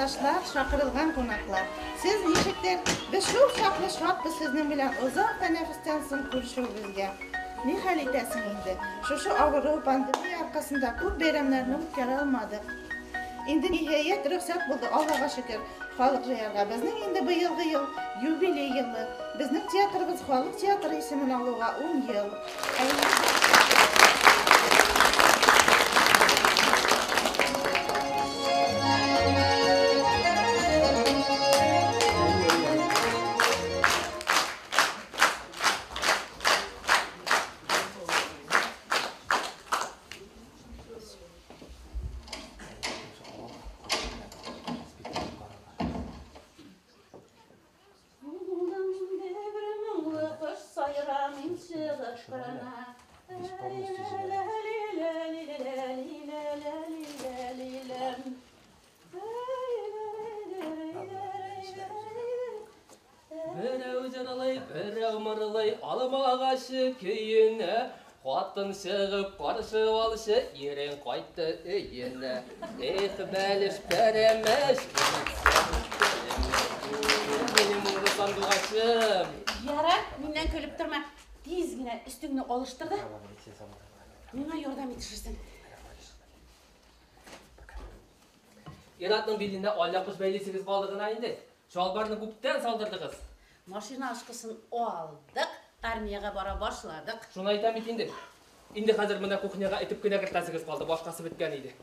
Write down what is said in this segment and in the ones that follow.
yurttaşlar, şakırılgan konaklar. Siz nişikler, biz şu şaklı şatbız sizin bilen uzak teneffüsten soň görüşübüzge. Ne hal etesin indi? Şu ağırı pandemiya arkasında көп bayramlarını ötkere almadık. Indi nihayet ruhsat buldu, Allah'a şükür. Halk jayarga bizning endi bu yılgı yıl yubiley yılı. Bizning teatrimiz Halk teatri ismini aluga 10 yıl. Қатын шығып, қаршып алшы, ерен қайтты үйіне. Эх, бәліш пәрәмәш, менің мұңды сандуғашым. Yara, menden kölüp durma. Dizgine üstünü oluşturdu. Mena yardım etişirsin. Eratның беліне алақыш бәйлесіңіз қалдығына енді. Шалбарны көптен салдырдығыз. Машина aşkısın o aldık. Armiyaga bara başladık. Şunu айтам енді. Енді қазір мына кухняға ітіп кіне кіртасыңыз қалды. Башқасы біткен еді.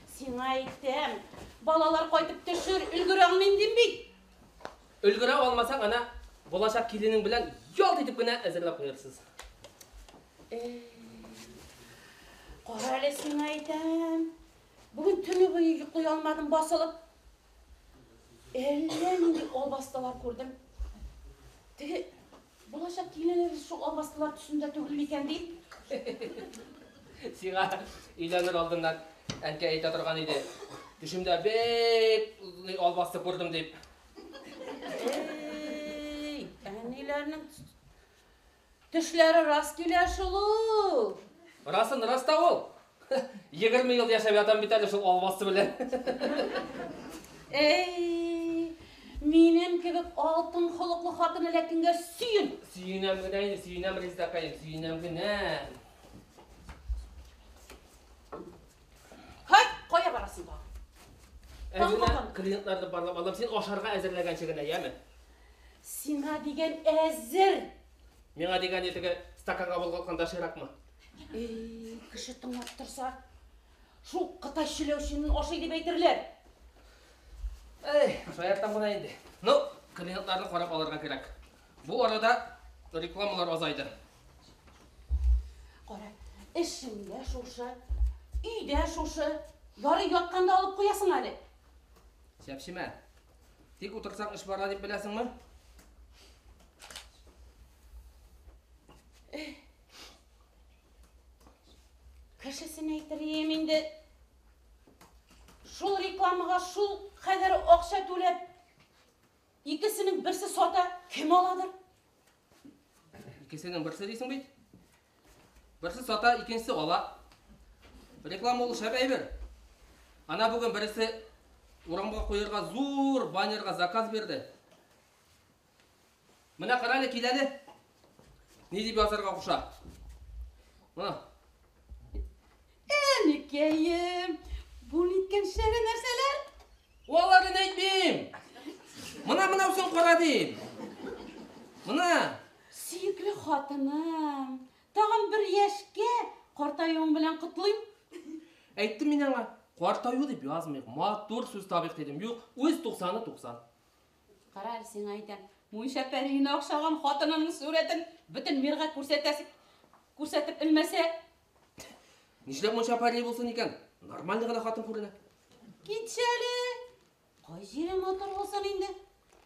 Sen aytem. Balalar koytup düşür, ülgüren mendin bey. Ülgüren olmasang, ana болашақ келінің білән ялт етіп кіне әзірлеп қойырсыз. Qara әлі sen aytem. Bugün tünü boyu yuqlay almadım basılıp. Ellendi olbastalar gördüm. Tege, болашақ келінleri şu olbastalar түсінде төгілмекен değil. Сиға үйленір алдынан әнке айта тұрған еді. Düşümde bek olbasты көрдім deyip. Әнелерінің түшлері рас келер шулу. Расын раста ол. 20 yıl yaşап ятам бит әлі шул olbasты білен. Менің кебек алтын құлықлы қатын әлекінге сүйін. Сүйінем гінәйін, сүйінем Риздақайым, сүйінем гінәм. Қай, қоя барасың ба? Әзіріне клиентларды барлап алам, сен ошарға әзірлеген шегіне, яме? Сиңа деген әзір. Меңа деген етігі стаканға болғалқанда шырақ ма? Кіші тыңлап тұрса, шул Қытай шілеушінің ошы деп әйтірлер. Шаяттан бұна енді. Ну, клиентларын қорап аларға керек. Бұл арада рекламалар азайды. Қора, ішіңде шушы, үйде шушы, яры ятқанда алып қоясың әлі. Шәпшіме, тек отырсаң іш бара деп білесің ма? Кішісін әйтірем енді. Шул рекламыға шул қайдары оқша төлеп, ikisinin бірсі сота кем аладыр? İkisinin бірсі дейсің бейт? Бірсі сота, ikіншісі ола. Реклама ол шәбәй бір. Ана бүгін бірісі орамға қойырға зур баннерға заказ берді. Мына қаралі келеді. Не деп азарға құша? Мына. Әнекейім, бұл еткен шәрі нәрселер? Оларын әйтмейм. Мына ұсын қора дейм. Мына. Сүйіклі қатыным, тағын бір ешке қортайуым білен құтылайым. Әйттім мен аңа, қортаю деп yazмайық, матур сөз табиқ дедім. Yok, өз 90-90. Қара әлі сен айтан, мұйша пәрігіне оқшаған қатынының суретін бүтін мерға көрсетіп ілмесе. Нешлеп мұнша пәрей болсын екен? Нормальный ғана қатын көріне. Кетшәлі. Қай жерім отыр болсан енді?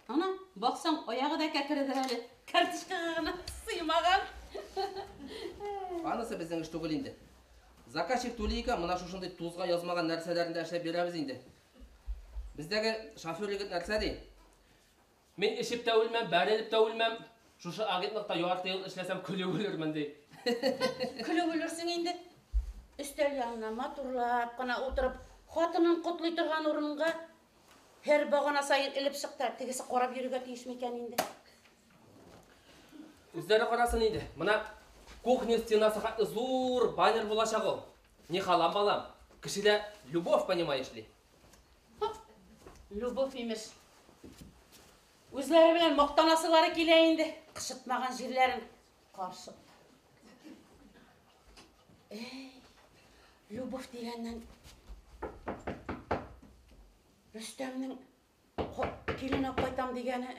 Ана, бақсаң, ояғы да кәкірідір әлі. Картишкағына сыймаған. Анысы біздің іш түгіл енді. Заказчик төлейкі, мұна шушындай тузға yazмаған нәрселерінде әшіп береміз енді. Біздегі шофер егіт нәрсе дейін. Мен ішіп та өлмем, бәреліп та өлмем. Шушы ағитлықта юартайыл ішлесем күлі өлірмін дей. Күлі өлірсің енді. Үстел yanına матурлап қана отырып, Қатынын құтлый тұрған орынға her бағана сайын іліп шықты. Тегесі қорап еруге тиіш мекен енді. Өздері қарасын енді. Мына кухня стенасы қатты зур баннер болашақ ол. Не халам балам. Кішілі любовь, понимаешь ли? Любовь емес. Өзлері білен моқтанасылары келейінді. Қышытмаған жерлерін қаршып. Любовь дегеннен Рүстемнің келін қайтам дегені.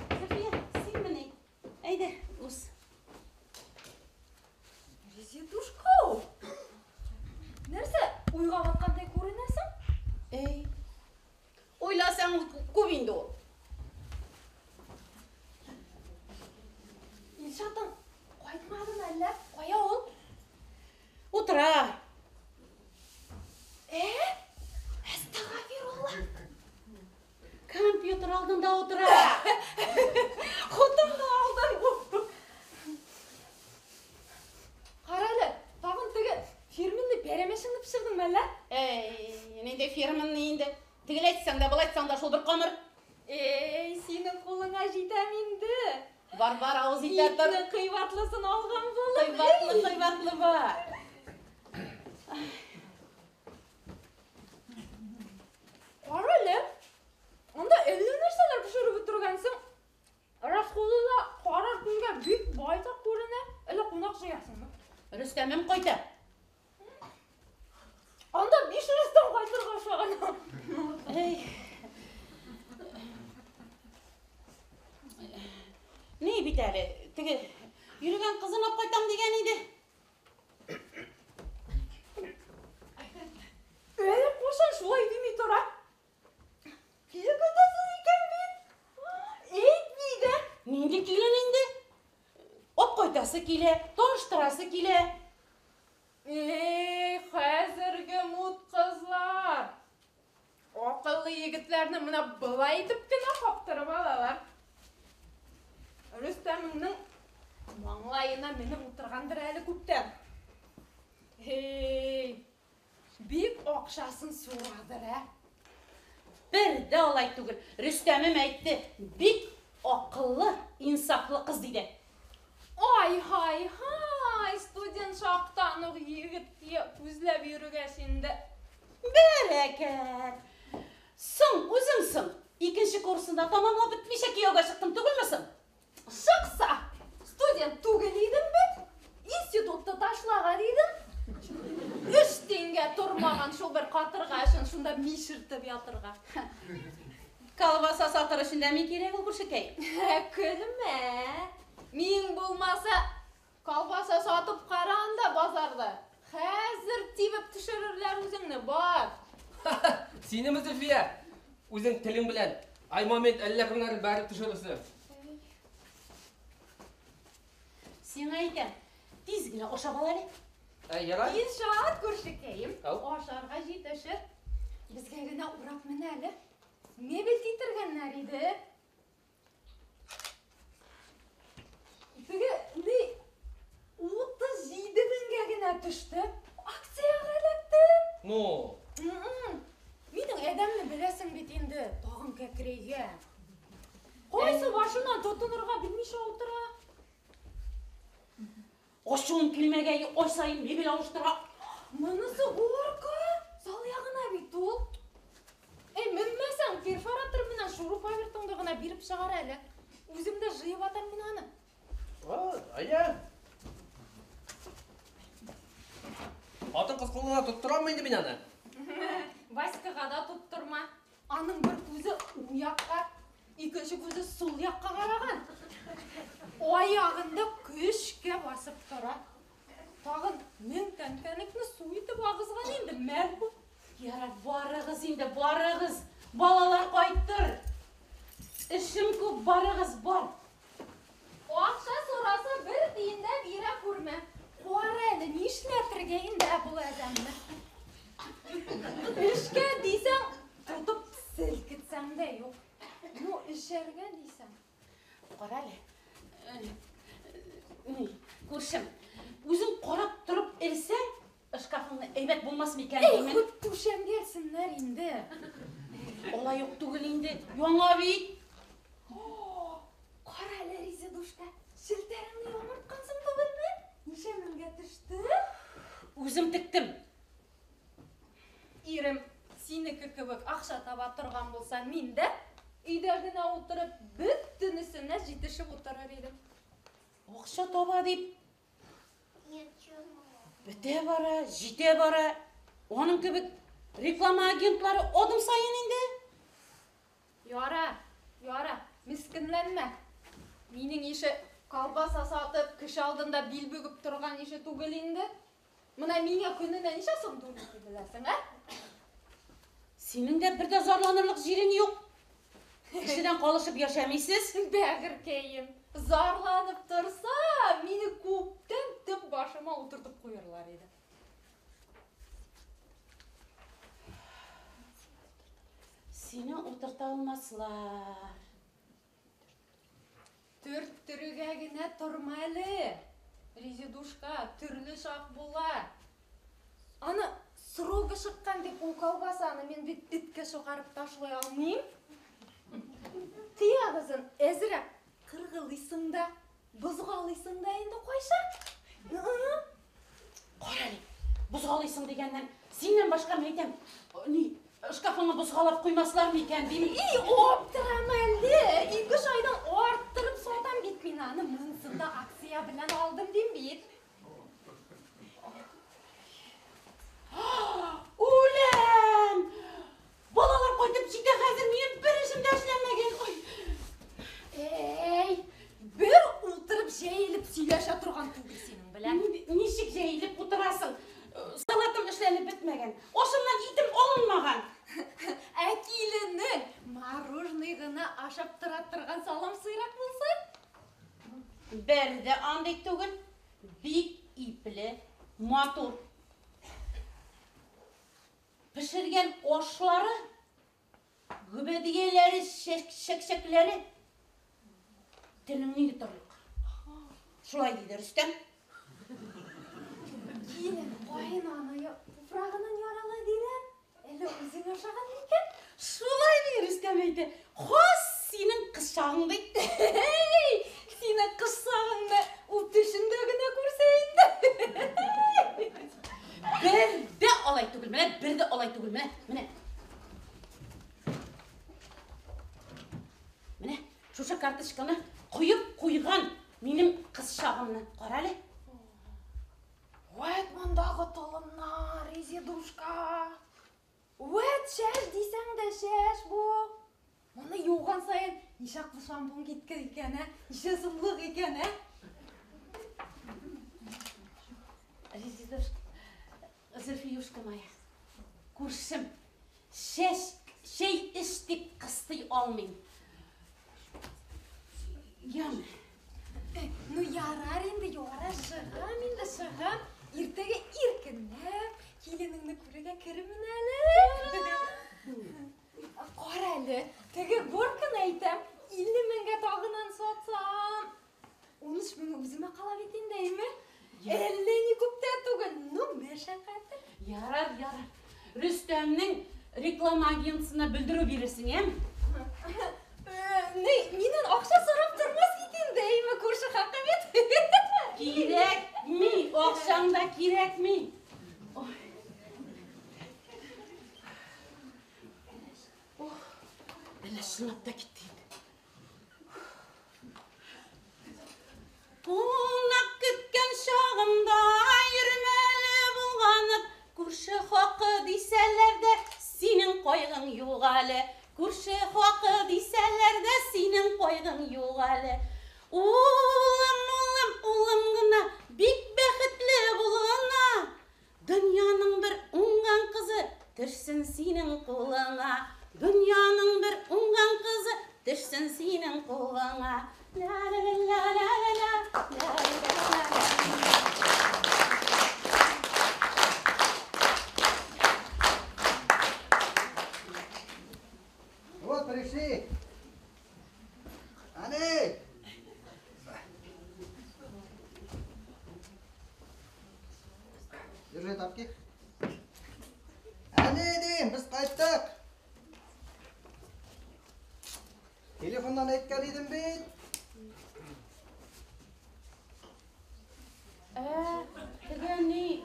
София, сен міне. Әйді, ұс. Резидушко! Нәрсе, ойға батқандай көрінесің? Ойласаң көп енді ол. Илшатын, қайтмадың әлі? Қоя ол? Отыра. Әстағафирулла. Компьютер алдында отыра. Құтымды алдың. Қарайлы, тағын түгі фирменді беремешіңді пішірдің мәлі? Ненде фирманы енді. Тігіл айтсаң да, бұл айтсаң да, шол бір қамыр. Сенің қолыңа жетем енді. Бар, ауыз итәтір. Итінің қибатлысын алған болып. Қибатлы бар. Қарайлы, онда әлі нәрселер пішіріп тұрғансың. Расқолы да қарар күнге бек байта көріне, әлі қонақ жиясың. Рүстемім қойды. Онда 500-тен қайтырға шағана. Не бітәрі? Тігі, үйреген қызын ап қайтам деген еді. Қошан шулай демей тұра. Келі көтесіз екен бет. Етмейді. Ненде келен енді? Ап қойтасы келе, тоныштырасы келе. Қазіргі мұт қызлар. Ақылы егітлеріні мұна бұлай тіпкіні қаптырып алалар. Рүстеміңнің маңлайына менің отырғандыр әлі көптен. Бек оқшасын сұрадыр, Бірді олай түгіл. Рүстемім әйтті, бек ақылы, инсафлы қыз дейді. Ай, студент шақтан оқ егітке көзләп үйріге сенді. Бәрекет. Өзімсің. Екінші курсында тамамлап бітмеше күйеуге шықтым түгілмісің? Шықса, студент түгіл едім бет, институтты ташлаға дейдім. 3 теңге тұрмаған шол бір қатырға үшін шында мешіртіп ятырға. Колбаса сатыр үшінде ме керек ол күршекей? Күлме. Мен болмаса, колбаса сатып қарағанда базарды. Қазір тибіп түшірірлер өзіңні бар. Сеніміз Зульфия, өзің тілің білән. Ай момент әлләкімнәрі бәрі түшірісі. Сен айтам, тезгіне оша балали. Ярай? Иншаат көршікейім. Ау. Ашарға жетішір. Бізге гіна ұрап мінәлі. Не білтейтірген нәреді? Түгі, не 37 мыңға гіна түшті. Акцияға әләттім. Ну. Менің әдәмні білесің бет енді тағын кәкірейге. Қойсы башынан тұтынырға білмейші отыра. Ошуын келмегеyi ойсайын мебел ауыштыра. Мұнысы орқа, саляғына бет ол. Мінмәсәң, перфоратор мінен шуруп авертыңдығына беріп шығар әлі. Өзімді жиып атам мен аны. Ая. Атын қыз қолына тұттыра ма енді мен аны? Васькаға да тұттырма. Аның бір көзі ұяққа, екінші көзі сол яққа қараған. Аяғында күшке басып тұра. Тағын мен кәнкәнікні суйтып ағызған енді мәл бұл. Яра, барығыз енді, барығыз. Балалар қайттыр. Ішім көп, барығыз, бар. Ақша сұраса бір дейінде бері көрме. Қуар әлі, нешләтірге енді бұл әзәмді. Ішке дейсің, тұтып сілкітсәң де жоқ. Ну, ішерге дейсің. Қара әлі. Көршім, өзің қорап тұрып әлсәң, қысшағыңны әйбәт болмас ма екен Ей, деймін. көп түшем келсінлер енді. Олай жоқ түгіл енді, яңа бейт. Қара әлі Резидушка, шілтеріңді омыртқансың түгіл ме? Неше мінге түшті? Өзім тіктім. Ирім, сенікі кібік ақша таба тұрған болсан, мен де үйдегіне отырып, бүттінісіне жетішіп отырар едім. Ақша таба деп. Біте бара, жете бара. Оның кебек реклама агентлары одым сайын енді. Яра, міскінленме. Менің еші колбаса сатып, кіш алдында бел бүгіп тұрған еші түгіл енді. Мына мене күніне неше сом төлейді білесің, Сенің де бірде зарланырлық жерің жоқ. Кішіден қалышып яшамайсыз. Бәгіркейім, зарланып тұрса, мені көптен түп башыма отыртып қойырлар еді. Сені отырта алмасылар. Төрт түрігәгіне тұрмайлы. Резидушка, түрлі шақ бола. Аны сұрығы шыққан деп ол колбасаны мен бет итке шығарып ташлай алмайым. Тияғызын әзірек қырғылыйсың да, бұзғалыйсың да енді қойша. Қарали, бұзғалайсың дегеннен сенен башқа мен шкафыңа бұзғалап қоймасылар ма екен деймін. Оптырам әлі. 2-3 айдан арттырып содан бет мен аны мұнсында акция білен алдым дейм бет. Улем! Балалар қойтып жете қазір мен бір ішімді әшілемеген. Ей, бір отырып жайылып сөйлеше тұрған түгіл сенің білен. Нешік жайылып отырасың? Салатым ішленіп бітмеген. Осымнан итім олынмаған. Әкелінің мороженыйғына ашап тұрған салам сыйрақ болсын. Бәрді андай түгіл, бик иплі, матур. Пішірген ошлары, гүбедігелері, шек-шеклері, тіліңнен тұрлық. Шулай дейді Рүстем. Келін қойын анайы тұпрағынан ярала дейден. Әлі өзің ашаған екен? Шулай дейді Рүстем ейді. Қос сенің қыз шағың дейді. Сені қыз сағыңды ол түшіндігіне көрсейінді. Бірді олай түгіл, бірді олай түгіл, міне. Міне, шуша карточканы қойған менің қыз шағымны. Қаралы. Уәт мұндағы тұлымна, Резидушка. Уәт шәш дейсің де шәш бұл. Оны еуған сайын неше ақыл шампун кеткен екен, неше сұлық екен, Резидушка, Зульфиюшка моя, көршім, шей іштеп қыстай алмайм. Ям. Ну ярар енді, яра шығам енді шығам. Ертеге еркінлеп, келініңді көреге кірімін әлі. Қор әлі, теге көркін айтам, 50 мыңға тағынан сатсам. 13 мыңы өзіме қалап етен деймі? Әлі көпте түгін, ну мәшақаты. Ярар. Рүстемнің реклама агентсына білдіру бересің, Менің ақша сұрап тұрмас етен деймі, көрші қақы бет? Керек ми, оқшаңда керек ми. Әлі шынап да кеттейді. Қонақ кеткен шағымда үйірмелі болғанып, көрші қоқы дейсәлер де сенің қойғың юғалы. Көрші қоқы дейсәлер де сенің қойғың юғалы. Улым ғына, бик бәхітлі болғана. Дүнияның бір ұңған қызы түшсін сенің қолыңа. Дүнияның бір ұңған қызы түшсін сенің қолыңа. Вот, пришли. Ане! Держи тапки. burnundan etkeliydim bit. Тегени.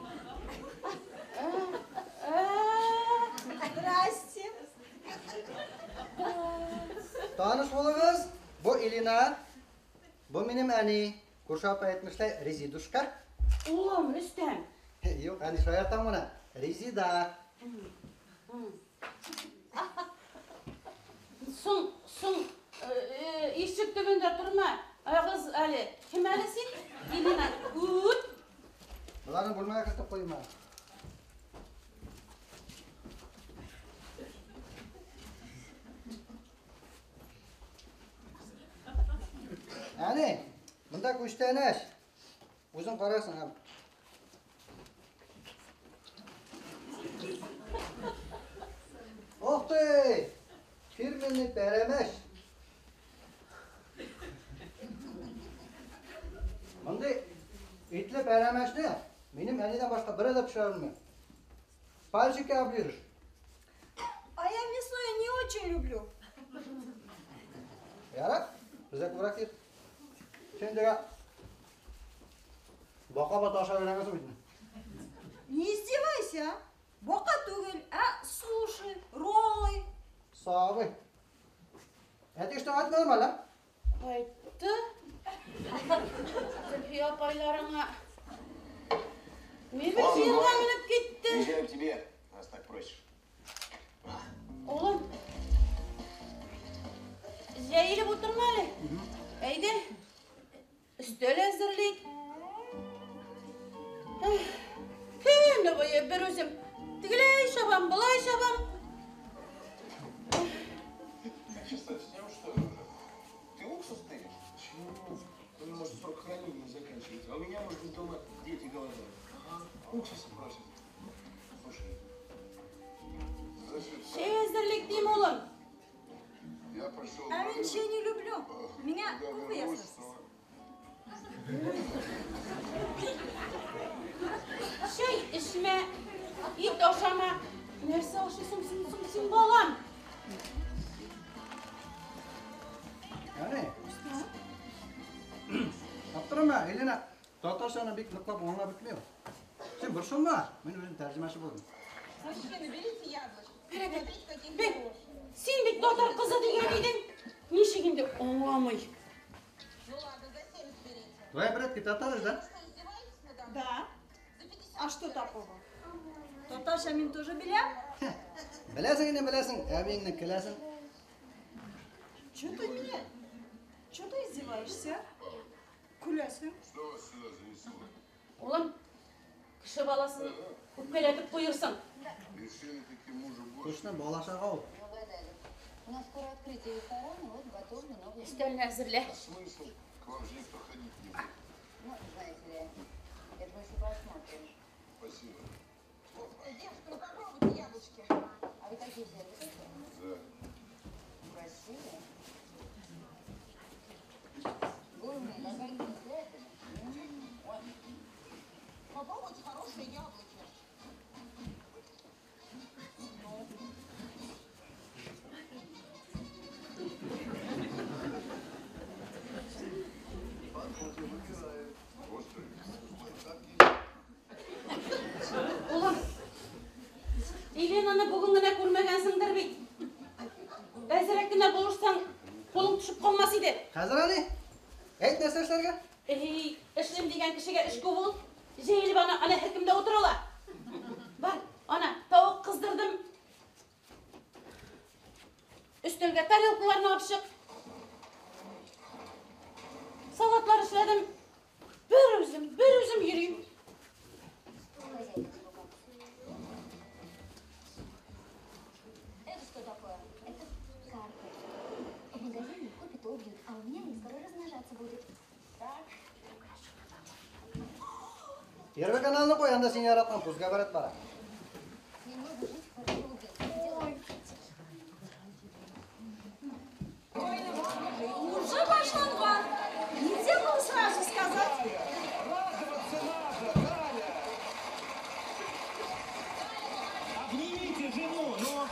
Здрасте. Tanış olunuz. Bu Elina. Bu benim ani. Kuşapa etmişler Reziduşka. Улам Рүстәм. Yok hani soyartan buna. Rezida. Соң ишек төбендә торма. Агыз әле. Кем әле син? Елена. Үт. Bunların bulmaya kısıp koyma. Yani bunda üç tane eş. Uzun karasın abi. Oh be! Firmini beremeş. Bunda itle beremeş ne? Benim eliden başka bire de pişirilmiyor. Пальчики оближешь. А я мясное не очень люблю. Yarak, bize bırak git. Şimdi de baka bat aşağı öğrenmesi miydin? Не издевайся. Бока түгел, а суши, роллы. Sahibi. Et işte atmadım hala. Кайтты. Зөлфия апайларыңа. Мебел жиынға менеп кетті. Приезжаю к тебе, раз так просишь. Oğlum. Жәйіліп отырма әлі. Әйде. Үстел әзірлейік. Күні бойы бір өзім. Тігілей шабам, бұлай шабам. Ты что, совсем что ли уже? Ты уксус тыришь? Чего? Он может срок хранения заканчивается. А у меня, может быть, дома дети голодают. Уксуса просят. Слушай, значит, Şey әзірлейік дейм оğlum. я пошел... А я чай не люблю. Меня Когда ухо вернусь, ясно. то... Şey içme. İt aşama. Нәрсе ашысың сен балам. Yani. Yaptırma Elina. Tatarsan'a bir kılıkla onunla bitmiyor. Sen burşunma. Ben özüm tercümesi buldum. Мужчины, берите яблочко. Смотрите, какие Сен бит татар қызы деген едің. Нешегенде оңламай. Ну ладно, за 70 берите. Твоя братки татарыш, да? Что, издеваетесь надо мной? Да. За 50 А что такого? Татарша мен тоже білем. Bilesin yine bilesin. Evinin kilesin. Че ты меня? Че ты издеваешься? Күләсің. Что вас сюда занесло? Oğlum, kişi balasını öpkeletip buyursun. Решили таки мужа больше. Kuşuna bolaşa kal. У нас скоро открытие ресторана, вот готовлю новый. Üstlerini hazırla. А смысл? К вам же никто ходить не будет. Ну, знаете ли, это мы еще посмотрим. Спасибо. Девушка, ну попробуйте яблочки. А вы какие взяли? Да. Красивые. Бурные, даже не это. Попробуйте хорошие яблоки. Oğlum, Elena'ны бүгін генә күрмәгәнсеңдер бит. Әзрәк кенә булышсаң, қолың төшеп калмас иде. Hazır hani? Et ne seçlerge? Эшлем дигән кешегә эш күп ул. Җәелеп ана һәркемдә утырала. Бар, ана, тавык кыздырдым. Өстәлгә тарелкаларны алып чык. Салатлар эшләдем. Бер үзем йөрим. Хозяйка с руками. Это что такое? Это карта. В магазине купит, убьют, а у меня они скоро размножаться будут. Так. Yerbe kanalını koy. Anda seni yaratmam. Tuzga beret bana. Мне нужно жить в хорошем убийстве. Уже башланган. Нельзя было сразу сказать. Обнимите жену, ну!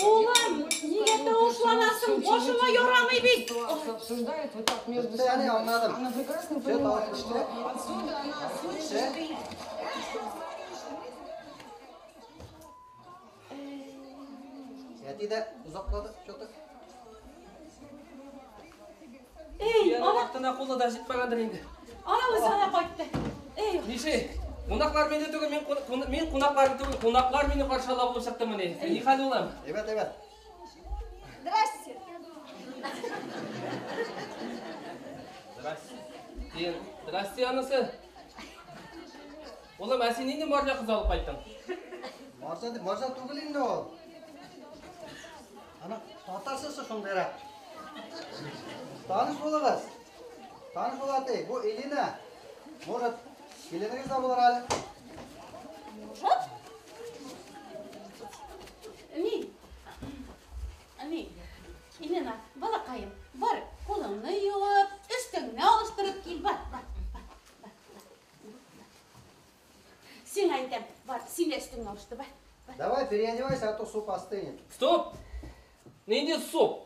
Oğlum, niye doğuşlanasın? Boşuma yoramay bit. Обсуждает вот так между Bitti yani собой. anladım. Она прекрасно Все, понимает, tamam что işte. отсюда она слышит. İşte. Yeti de uzakladı. Çok da. Ey, ana, Вақтына қолы да жетпегендір енді. ana өзі қайтты. Ей, Неше, қонақлар мені түгіл, мен қонақлар түгіл, қонақлар мені қаршалап болып шықты міне. Не халі олам? Evet evet. Здрасте. Здрасте, анысы. Олам, әсен енді маржа қыз алып қайттың. Marza түгіл енді ол. Ана татарсысы шондайрақ. Tanış болыңыз. Tanış болады. Bu Elina. Может, келеңіз де болар әлі. может? Елена, балақайым, бар, қолыңны юып, үстіңні алыстырып кел, бар. Сен айтам, бар, сен үстіңні алышты, бар. Давай переодевайся, а то суп остынет. Стоп! Ненде суп?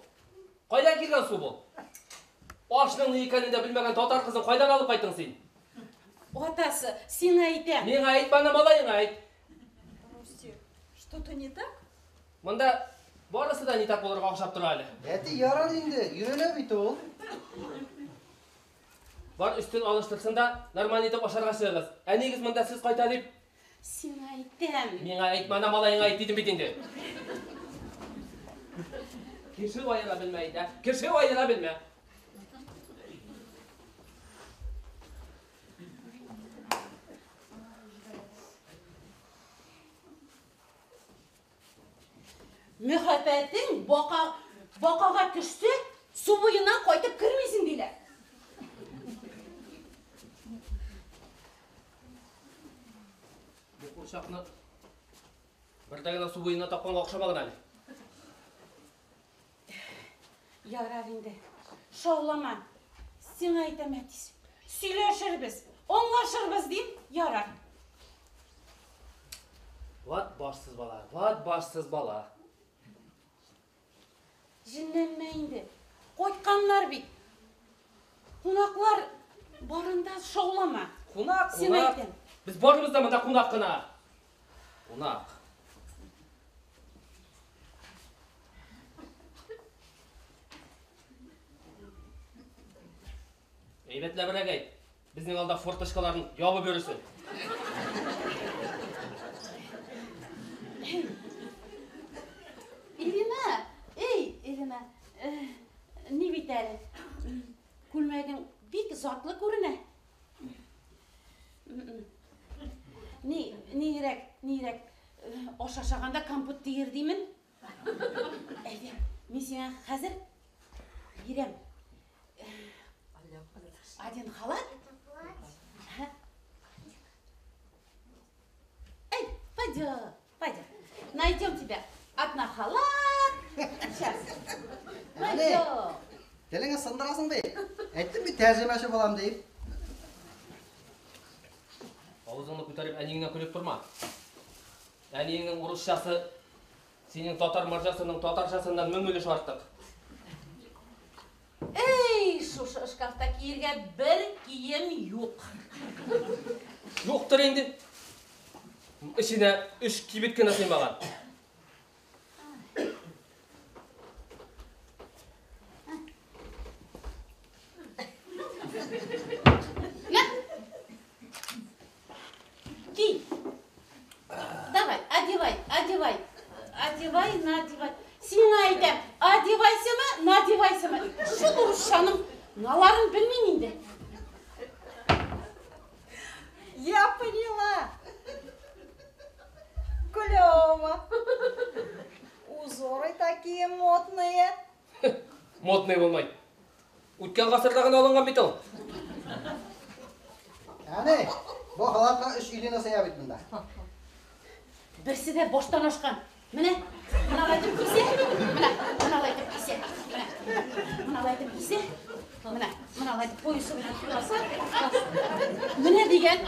Қайдан келген су бұл? Ашының не екенін де білмеген татар қызын қайдан алып қайттың сен? Отасы, сен айтам. Мен айт, бана малайың айт. Русти, что-то не так? Мұнда барысы да не так боларға ақшап тұр әлі. Әті ярар енді, үйрене бейті ол. Бар үстін алыштырсын да, нормально етіп ашарға шығыңыз. Әнегіз мұнда сіз қайта деп. Сен айтам. Мен айт, бана малайың айт дейтін бетінде. Кеші ойыра білмейді, кеші ойыра білме. Mühabbetin bakağa düşse, su boyundan koyup kırmızın dile. Бұл ұршақны бірдәгіна су бойына тапқанға оқшамағын әлі. Yarar indi. Şoğlama. Sen aytam әтис. Сөйлешірбіз, оңлашырбыз дейм, yarar. Vat başsız bala. Jinlenme indi. Koytkanlar bit. Konaklar barında şoğlama. Қонақ, Sen қонақ. aytam. Біз барымызда мұнда қонақ қына. Қонақ. Eybetle бірәк айт. Біздің алда форточкаларын ябы бөрісін. Elina, Elina. Ne biter? Kulmagın bir zatlı görüne. Nirek. Oşaşağanda kamput deyir deymin. Eydem, men sana hazır berem. Один халат? Эй, пойдем. Найдем тебя. Одна халат. Сейчас. Пойдем. Теліңе сындырасың бе? Әйттім бе тәржімәші болам дейіп. Аузыңды көтеріп әнеңнен күліп тұрма. Әнеңнің орысшасы, сенің татар маржасының татаршасынан мөңгілі шығарттық. Ey, şu şkafdaki yerge bir kiyim yok. Жоқтыр енді. Ішіне 3 кибетке насыймаған. Ки. Давай, одевай. Надевай. Сен айтам, одевайся ма, надевайся ма. Şu duruşanım, наларын білмен енді. Я поняла. Клево. Узоры такие модные. Модный болмайды. Өткен ғасырдағын алынған бет ол. Әне, бұл халатқа 3 Elina сая бит мұнда. Бірсі де боштан ашқан. Міне, мыналайтып кисе, мыналайтып кисе, мыналайтып бойысы білен тұраса. Міне деген,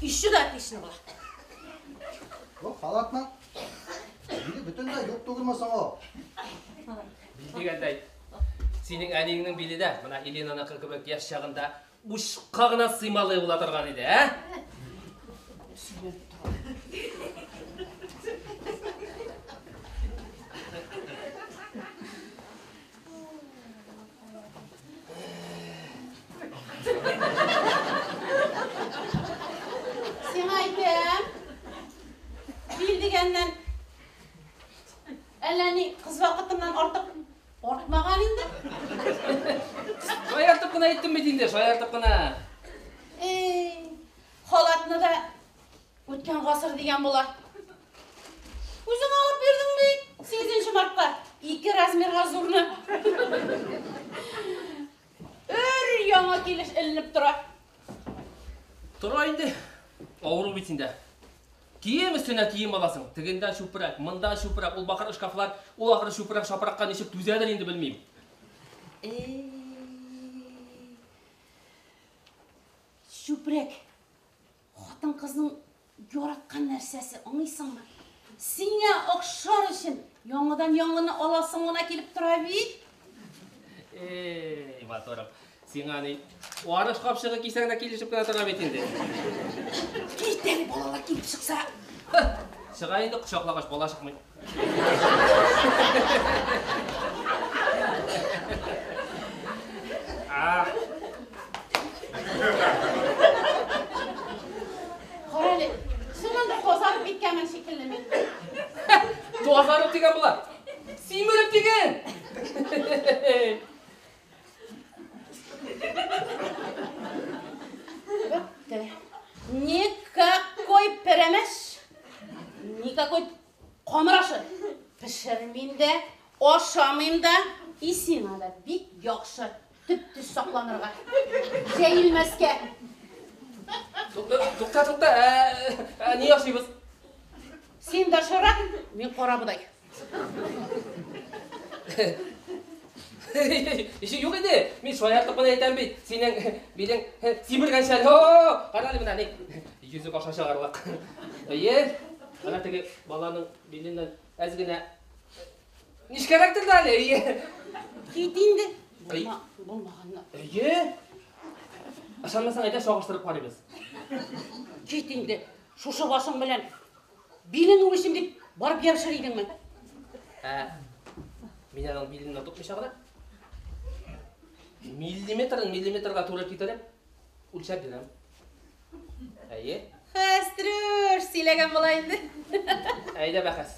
үші да отлично болады. Халатның? Били бүтүндөй юк тугурмасаң о. Дегенде сенің әнеңнің белі де мына Еленаны қыркыбек яш шағында ұшқа ғына сыймалы бола тұрған еді, ә? Sen айтам, бил дегеннен әлләни қыз вақытымнан артық артмаған енді. Шаяртып қына еттім бетінде, шаяртып қына. Халатыны да өткен ғасыр деген болар. Өзің алып бердің бе? 8-ші мартқа 2 размерға зурны. Яңа келіш ілініп тұра. Тұра енді, ауыру бетінде. Кием үстіне кием аласың. Тігінді шөпірек, мұнда шөпірек, ол бақыр шкафлар, ол ақыры шөпірек шапыраққа нешіп түзәдір енді білмеймін. Шөпірек, қотын қыздың жоратқан нәрсесі оңайсың ба? Сиңе оқшар үшін яңыдан яңыны аласың ona келіп тұра бейт? Моторым, сен аны уарыш қапшығы кейсаңда келешіп қана тұра бетінде. Кейтері балала келіп шықса. Шығайынды құшақлағаш бала шықмай. Қаралы, шынында қозарып кеткенмен шекілі мен. Тоғарып деген бұла. Симіріп деген. Бітті. Никакой піремеш, никакой қомырашы. Пішірмейм де, ошамайм да, исина да бик яқшы түп-түс сақланырға. Жәйілмеске. Тоқта, не яшайбыз? Сен да шырақ, мен қора бұдай. Жоқ еді, мен шояқтық бұны айтам бейт. Сенің белің симірген шәл. Қаралы мына не? Жүзік аша шығарылақ. Ана теге баланың белінен әзгіне нешкәрәктірді әлі? Кетейінді. Болмағанна. Ашанмасаң айда шоғыштырып қарайбыз. Кетейінді. Шушы басың білән. Белін өшім деп барып явшырайдың мен. Мен аның белінен тұтмай шағына? Миллиметрға тура кетіріп, өлшап дедім. Қастырыш, сейлеген болайынды. Әйді бәқас.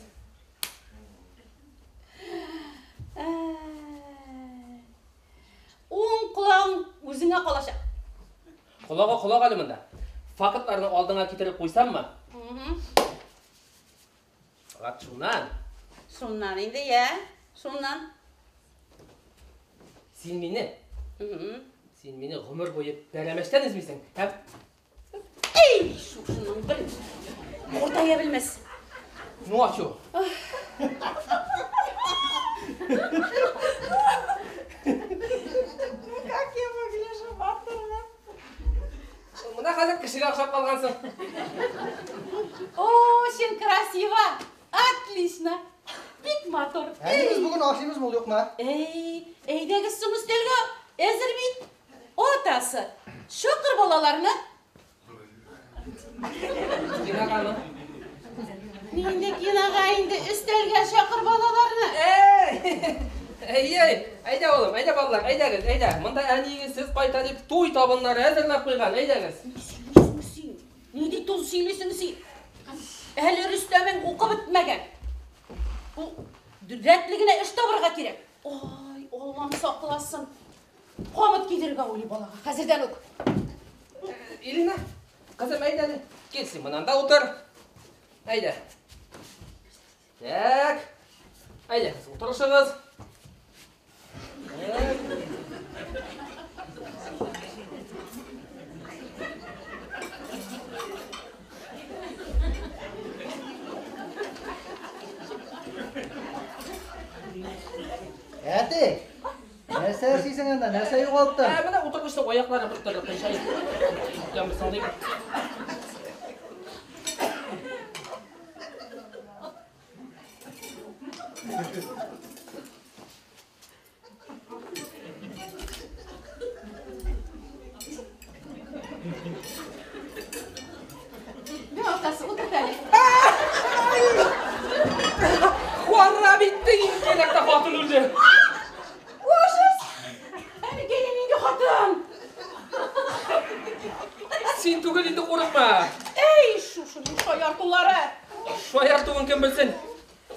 Оң құлағың өзіңе қалаша. Құлақ әлімінде. Фақытларының алдыңа кетіріп қойсам ма? Ат шунан. Шунан енді, шунан. Сен мені ғұмыр бойы бәрәмештен үзмейсің, әп? Ей, шушының бір ортая білмес. Ну, а чо? Как я выгляжу, батырма? Мына қазір кішіге ақшап қалғансың. О, сен красиво, отлично. Бик мотор. Әніміз бүгін ашимыз мол жоқ ма? Әйдегі сұң үстелге әзір бейт. Отасы, шоқыр балаларыны. Кинағаны? Менде кинағайынды үстелге шоқыр балаларыны. Әйда олым, әйда балалар, әйдәгіз, әйда. Мұнда әнеге сіз қайта деп той табынлары әзірлап қойған, әйдәгіз. Не дейді тұз сейлесің сей? Әлі Рүстәмің оқы бітмәген. Рәтлігіне үш табырға керек. Ой, Allah'ım сақласын. Қамыт кедерге өлі балаға. Қазірден өк. Елена, қызым әйда. Келсін, мұнанда отыр. Әйда. Так. Әйда, отырышыңыз. Әті, нәрсе әрсейсің әнді, нәрсе жоғалыпты? Мына отырғыштың аяқтары бұқтырды, қайшайып. Ямбысың деймін. бастасы отырып әлі. Хуарра биттің келекті қатын өлді. Ошыз! Әлі келен инде қатын. Сен түгел инде қорықма. Ей, шушының шояртулары. Шояртуын кім білсін?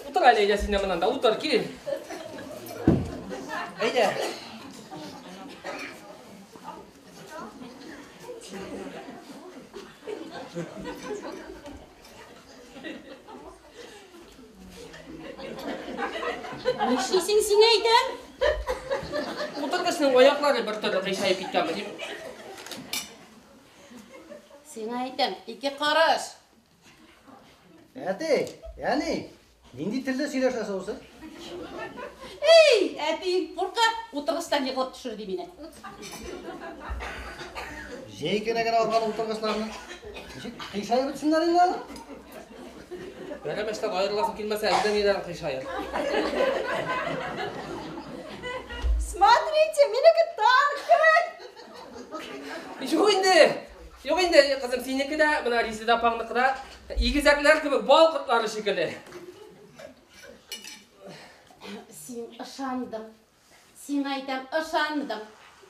Утыр әлі әйде сенде мынанда, утыр, кел. Әйде. Не işleysin seni aydan? Отырғысының аяқлары бір түрі қишайып кеткен білем. Sen aydan, iki қараш. Әте, яғни, нендей тілде сөйлесесіз осы? Ей, әтейін бұрқа отырғыстан еғылып түшірді мені. Жей кенеген алған отырғысларының. Қишайып өтсіңдер енді алы? Бәрімештен айырыласым келмесе әлден еден қишайыр. Смотрите, менікі танк! Жоқ енді, қызым, сенекі де, мына Ресейді апаңдықы да, егізәкілер кімі бал құртлары шекілі. Sen ышандың. Sen aydan ышандың.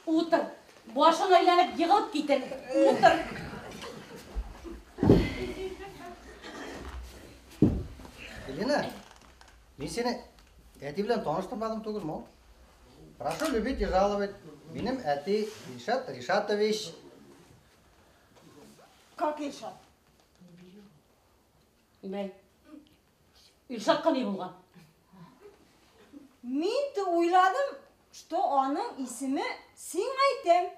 Утыр. Башың айланып еғылып кетер. Утыр. Елена, мен сені әте білен таныштырмадым түгіл ма? Прошу любить и жаловать. Менің әте Ильшат Ришатович. Как Ильшат? Бәй. Ильшатқа не болған? Мен de ойладым, что оның исімі сен айтем.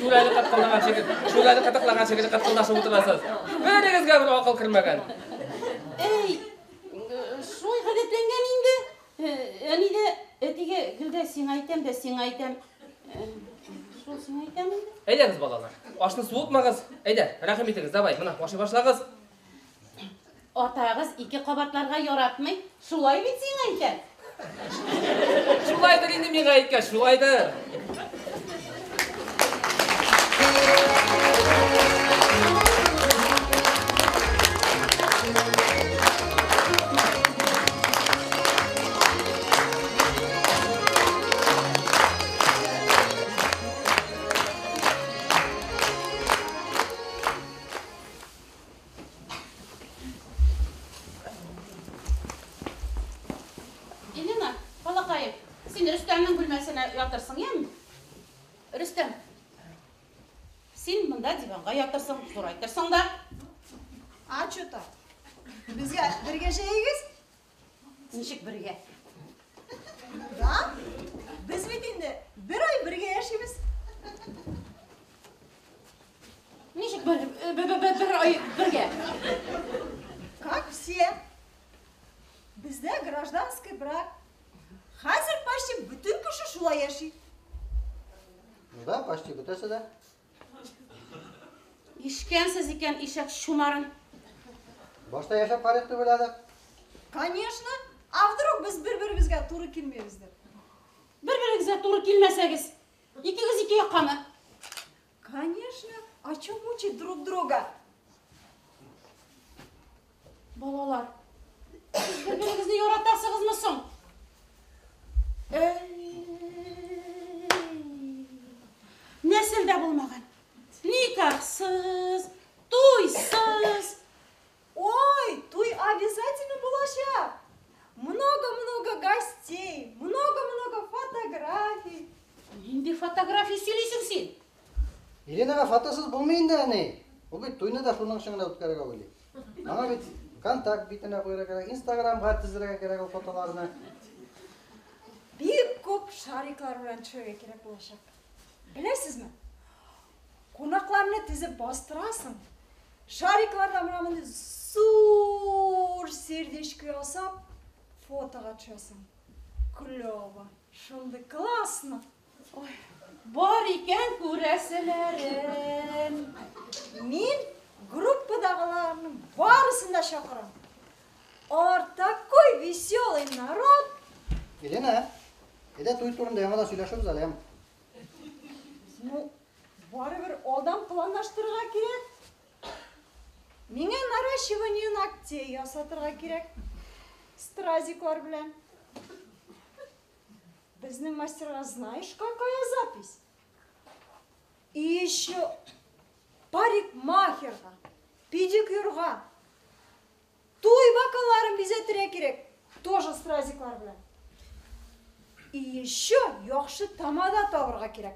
Шулайды қатықлаған шекілі қатқылдашы отырасыз. Бәріңізге бір ақыл кірмеген. Ей, шой ғадетленген енді. Әні де әтеге гілді сен айтем де сен айтем. Шол сен айтем енді. Әйдеңіз балалар, ашны суытмағыз. Әйде, рахым етіңіз, давай, мына, башлағыз. Атағыз екі қабатларға яратмай, шулай бет сен айтем. Шулайдыр енді мен айтқа, шулайдыр. Елена, балақайым, сен Рүстемнің бөлмесіне ятырсың, ем? Рүстем, сен мұнда диванға ятырсың, сұрайтырсың да. А что так? Бізге бірге жейгіз? Нешік бірге? Да? Біз бетінде бір ай бірге яшейміз. Нешік бір ай бірге? Как все. Бізде гражданский брак. Қазір почти бүтін күші шулай яшейді. Ну да, почти бітесі да. Ишкенсіз екен ишек шумарын. Башта яшап қаректі болады. Конечно. А вдруг біз бір-бірімізге туры келмейміздер? Бір-біріңізге туры келмесеңіз, екеуіңіз екеуі қамы? Конечно. О чем мучить друг друга? Балалар, сіз бір-біріңізді яратасыңыз мұсың? Нәсілде болмаған. Никахсыз, туйсыз. Ой, туй обязательно болашак. Много-много гостей, много-много фотографий. Енді фотография сөйлейсің сен? Еленаға фотосыз болмайын да әне. Ол бет тойны да соның шыңына өткеріға өлі. Аңа бет контакт битіне қойыра керек, инстаграмға тізіріға керек ол фотоларына. Bir көп шариклар белән төшәргә кирәк булачак. Беләсезме? Кунакларны тизеп бастырасың. Шарикларда менә мондый зур сердечко ясап фотога төшәсең. Клёво. Шундый классно. Ой, бар икән күрәселәрем. Мин группадагыларның барысын да чакырам. Алар такой веселый народ. Елена, еде той турында яңа да сөйләшебез әле. Ну, Барыбір одан планлаштырырға керек. Меңе наращивание ногтей ясатырға керек. Стразиклар белән. Безнең мастерга знаешь, какая запись? И еще парикмахерга, педикюрга, туй бакаларын бизәтергә керек. Тоже стразиклар белән. И еще яхшы тамада табырга керек.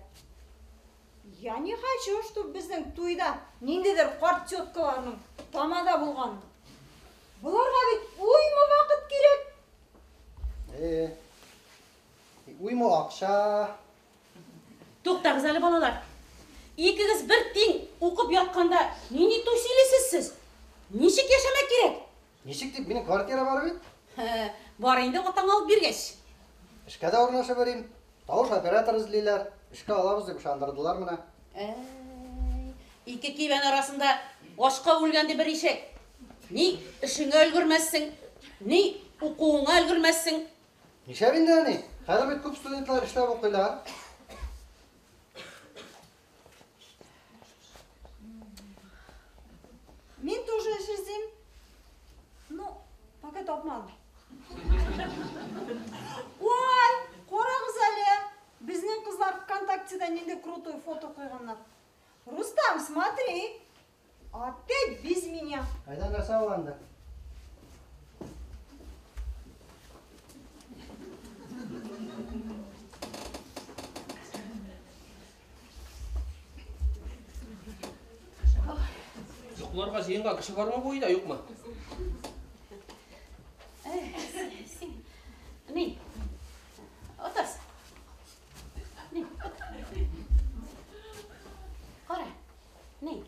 Я не хочу, чтобы безнең туйда ниндидер карт теткаларның тамада булган. Буларга бит уймы вакыт керек. Уймы акча. Тоқтағыз әлі балалар. Екігіз бір тең оқып ятқанда нені той сөйлесіз сіз? Нешік яшама керек? Нешік деп менің квартира бар бит? Барайында отаң алып бергеш. Ішке де орнаша берейін. Тауыш оператор іздейлер. Ішке алабыз деп шандырдылар мына. Екі кейбен арасында ашқа өлгенде бір ешек. Ни ішіңе өлгірмәссің, ни оқуыңа өлгірмәссің. Неше бенде әне? Қазір бет көп студентлар іштеп оқилар. Мен тоже іздеймін. Но пока тапмадым. Ой, қараңыз әлі. Біздің қыздар ВКонтактеда ненде крутой фото қойғандар. Рустам, смотри. Опять без меня. Қайдан нәрсе алғанды? Бұларға жиынға кіші бар ма бойда, yok ма? Не, отырс. Не, қара, не.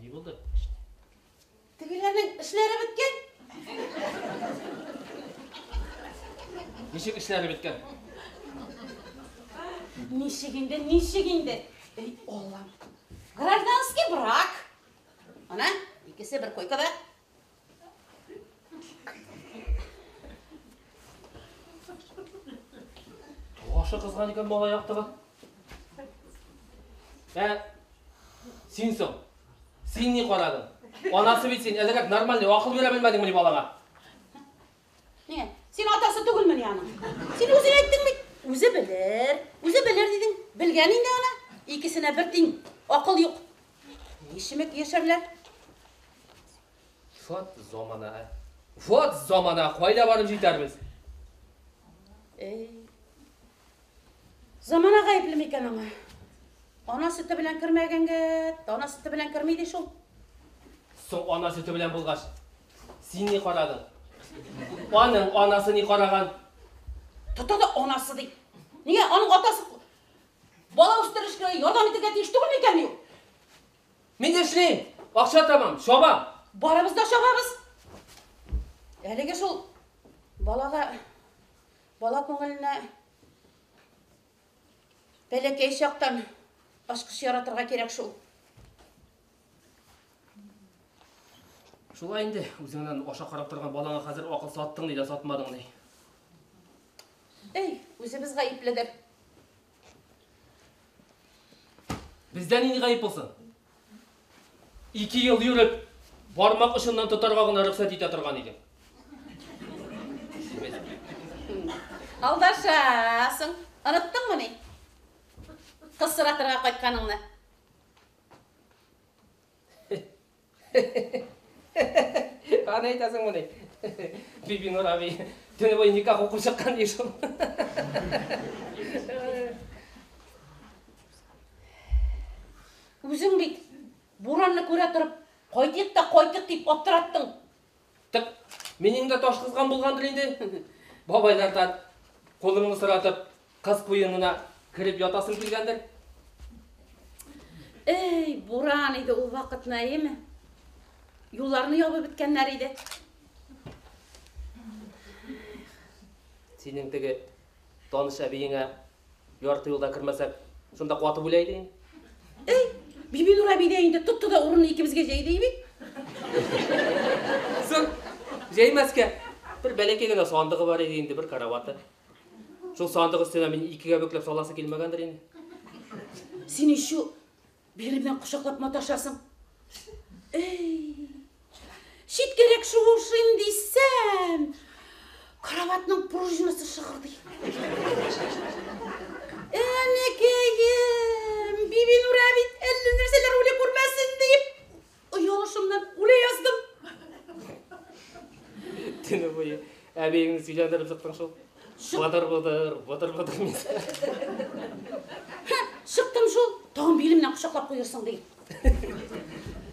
Не болды? Тігілерінің ішлері біткен. Нешек ішлері біткен? Нешегенде. Ей, Аллам. Гражданский брак. Ана, ikisi bir койкада. Тоғашы қызған екен бала яқтыға. Сенсің. Сен не қарадың? Анасы бет сен әзірек нормальный ақыл бере білмедің міне балаға. Не, сен атасы түгілмін яның. Сен өзің айттың бет. Өзі білер дедің. Білгенінде ана. İkisine bir teң. Ақыл yok. Нешімек ешерлер? Вот замана. Қойда барып жетерміз. Замана ғайыплы мекен аңа. Ана süті білен кірмегенге, ана süті білен кірмейді шол. Соң ана süті білен болғаш. Сен не қарадың? Аның анасы не қараған? Тұтады анасы дейді. Неге аның атасы бала өстірішке ярдам етуге тиіс түгіл мекен еу? Мен де ішлейм. Ақша табам, шобам. Барабыз да шобабыз. Әліге шол бала көңіліне бәлекей шақтан ашқыш яратырға керек шол. Шолай енді өзіңнен аша қарап тұрған балаңа қазір ақыл саттың дейді, сатмадың дейді. Өзіміз ғайыплыдыр. Бізден не ғайып болсын? 2 ел үйріп, бармақ ұшынан тұтарғағына рұқсат ете тұрған екен. Алдашасың, ұнаттың мұны? Қыз сұратырға қайтқаныңны. Ана айтасың мұны? Биби Нұраби, түні бойы никах оқып шыққан дейшім. Өзің бейт, буранны көре тұрып, қойтық дейп оттыраттың. Тік, менің де тошқызған болғанdır енді. Бабайлардан қолыңны сұратып, қыз қойынына кіріп ятасың келгендір. Буран еді ол вақытына емі? Юларны ябы біткенлер еді. Сенің тігі таныш әбейіңе ярты yolda кірмесек, сонда қуаты бөлейді ең? Биби Нұраби дейінде тұтты да ұрын екімізге жейді ебек. Сын, жеймәске. Бір бәлеке генә сандығы бар еді енді, бір караваты. Şu sandık üstüne beni ikiye böklep salası kelmegендир endi. Seni şu belimden kuşaklap mataşasın. Ey, şit gerek şu uşun desem. Kravatның пружинасы шығырды. Әнекейім, Биби Нұрабит әлі нәрселер өле көрмәсін deyip, ұялышымнан өле яздым. Түні бойы әбейіңді сөйлендіріп шықтың шол. Бұдыр емес. Шықтым шол, тағын белімнен құшақлап қойырсың deyip.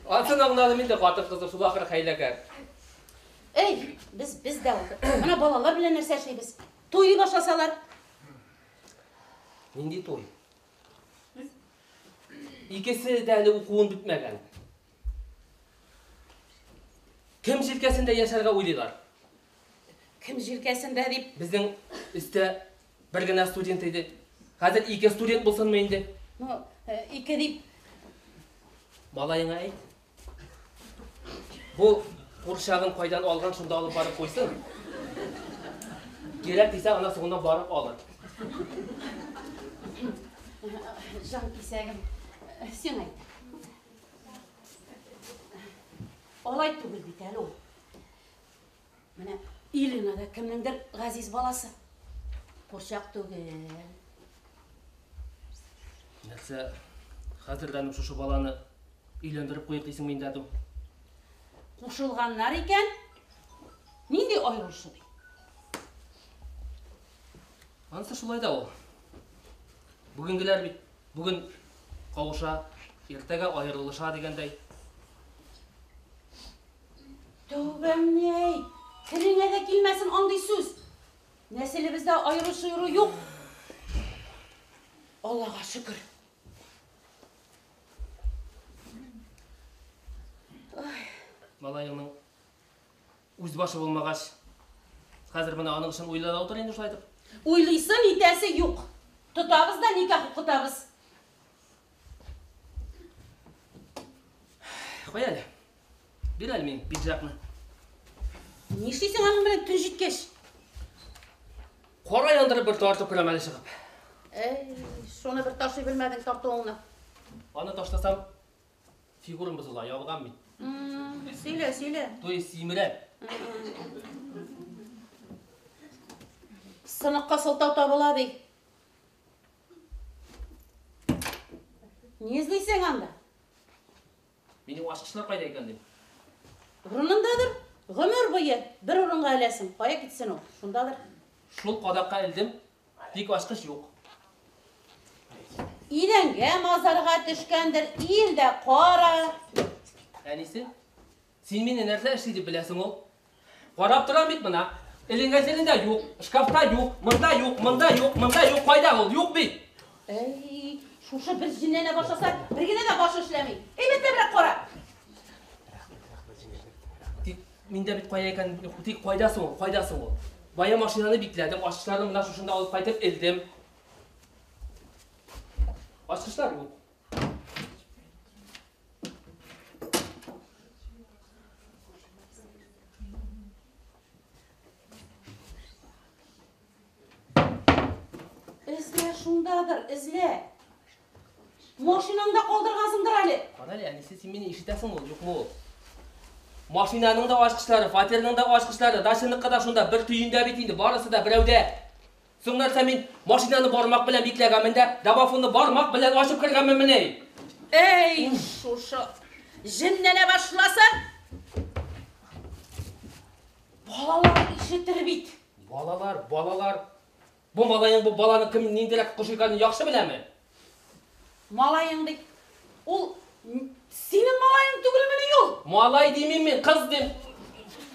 Атын аңнады мен де қатыр қызыр шул ақыры қайлакар. Ey, biz de oldu. Ana balalar bile нәрсе şeybiz. Toyu başlasalar. Нендей той? Икесі дәлі оқуын бітмеген. Кім желкесінде яшарға ойлайлар? Kim желкесінде deyip. Біздің істі бір гана студент еді. Қазір ике студент болсын ма енді? İki deyip. Малайыңа айт. Бұл қоршағын қайдан алған шында алып барып қойсын. Керек дейсе ана соңынан барып алыр. Жан кесегім, сен айт. Олай түгіл бит әлі ол. Міне, Илинада кімніңдір ғазиз баласы. Қоршақ түгіл. Нәрсе, қазірденіп шушы баланы үйлендіріп қойып дейсің мен дәдім. Қушылғанлар екен, нендей айырылшы дейді. Анысы шулай да ол. Бүгінгілер бит, бүгін қауыша, ертеге айырылыша дегендей. Тәубәм-ней, тіліңе де келмесін аңдай сөз. Нәселі бізде айырылшы үйрі жоқ. Аллаға шүкір. Малайыңның өз башы болмағаш. Қазір мына аның үшін ойлана отыр енді шулайтып. Ойлайсын, итәсі жоқ. Тұтабыз да никах құтабыз. Қой әлі. Бер әлі мен пиджакны. Не іштейсің аның білен түн жеткеш? Қорай андырып бір тартып көрем әлі шығып. Шоны бір ташы білмәдің тартуыңны. Аны таштасам, фигурым бұзыла, ябылған мен. Сөйле. Той сеймірәп. Сыныққа сылтау табылады. Не іздейсің анда? Менің ашқышылар қайда екен деп. Ұрынындадыр. Ғұмыр бойы бір ұрынға әлесің. Қая кетсен ол? Шындадыр. Шул қадаққа әлдім, тек ашқыш жоқ. Иленге мазарға түшкендір, елде қара. Әнесі, сен мені нәрсе ішті деп білесің ол? Қарап тұрам бет мұна. Іліңгәселінде жоқ, шкафта жоқ, мұнда жоқ, қайда ол, жоқ бет. Ей, шушы бір жинене башаса, біргене де башы ішлемей. Бетте бірақ қора. Тек менде бет қоя екен, тек қойдасың ол. Бая машинаны бикләдім, ашқыштарды мұна шушында алып қайтып елдім. Ашқыштар жоқ. Ізле шундадыр, ізле. Машинаңда қолдырғансыңдыр әлі. Қарали, әнесі сен мені ешітесің ол, жоқ му ол? Машинаның да ашқыштары, фатерның да ашқыштары, дашыныққа да шунда бір түйінде бетейді, барысы да біреуде. Соңнарса мен машинаны бармақ білен бикләгәмінде, дабафонны бармақ білен ашып кіргәмін міне. Ей, шушы, жіннене башласа, балалар ішетір бит. Балалар. Бұл малайың бұл баланы кім нендерек құшырғанын яқшы біләме? Малайың дейк. Ол сенің малайың түгіл мені ел. Малай деймін мен, қыз дейм.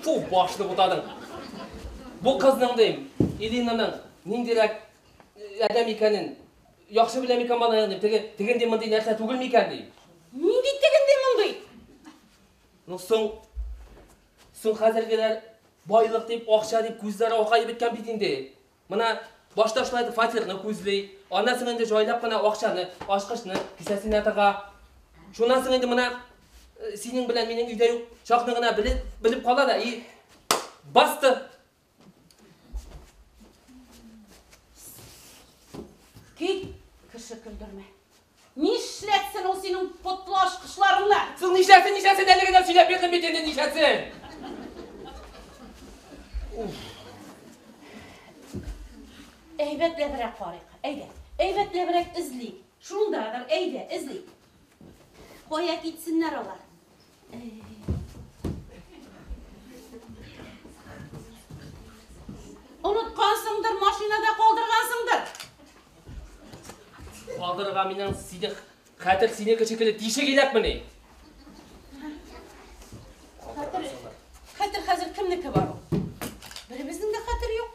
Фу, башты бұтадың. Бұл қыздың дейм, Илинаның нендерек әдем екенін яқшы біләме екен малайың дейм. Тегенде мұндай нәрсе түгіл ме екен дейм. Нендей тегенде мұндай? Соң қазіргелер байлық деп, ақша деп, көздері оқайып еткен бетінде. Мұна башташлайды фатерны көзлей, анасың енді жайлап қана ақшаны, ашқышны, кесесін атыға. Шонасың енді мұна сенің білән менің үйде жоқ, шақнығына біліп қалады. Сен кіші күлдірме. Нишлетсін ол сенің потлаш қышларыңla? Сыл нишәтсін, әлігіден сөйлеп бердім бетенде нишәтсін. Eybetlebirek qarıyıq, eybetlebirek izleyik. Şundadır, izleyik. Koya gitsinler olar. Unutqansыңdır, maşinada qoldırğansыңdır. Qaldırğa menen seni xatir seni keçekele dişe gelek mini? Xatir hazır kimniki var o? Birimizin de xatir yok.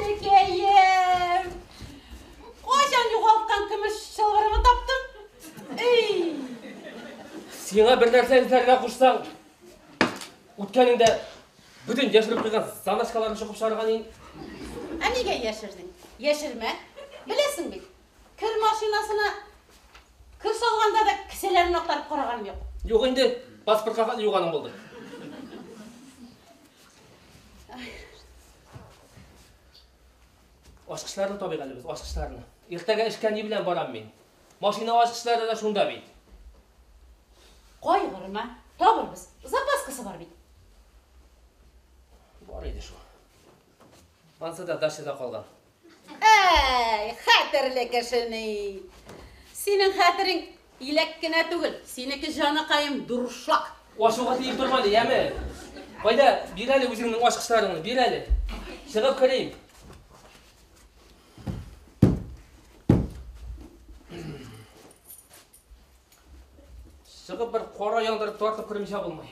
Elikeyim. Qoşan yuqaltqan kimish şalvarımı taptım. Сеңа бір нәрсе іздерге құрсаң, өткеніңде бүтін ешіріп қойған занашкаларын шоқып шығарған ең. Неге ешірдің? Ешірме. Білесің бе? Кір машинасына кір салғанда да кіселерін оқтарып қорағаным жоқ. Жоқ енді паспортқа юғаным болды. Ашқыштарын тобиқ әлі біз, ашқыштарыны. Ертеге ішкен не білен барам мен. Машина ашқыштары да шунда бейді. Қой ғырма, табыр біз. Запаскасы бар бейді. Бар еді шу. Ансы да дашыда қалған. Xatırlı kişini. Senin xatırın ilekkine түгіл. Seninki жаны қайым дұршақ. Ашуға тиіп тұрмады, әмі. Қайда, бер әлі өзіңнің ашқыштарыңны, бер әлі. Шығып көрейім. Шығып бір қора яндырып тартып көрмесе болмай.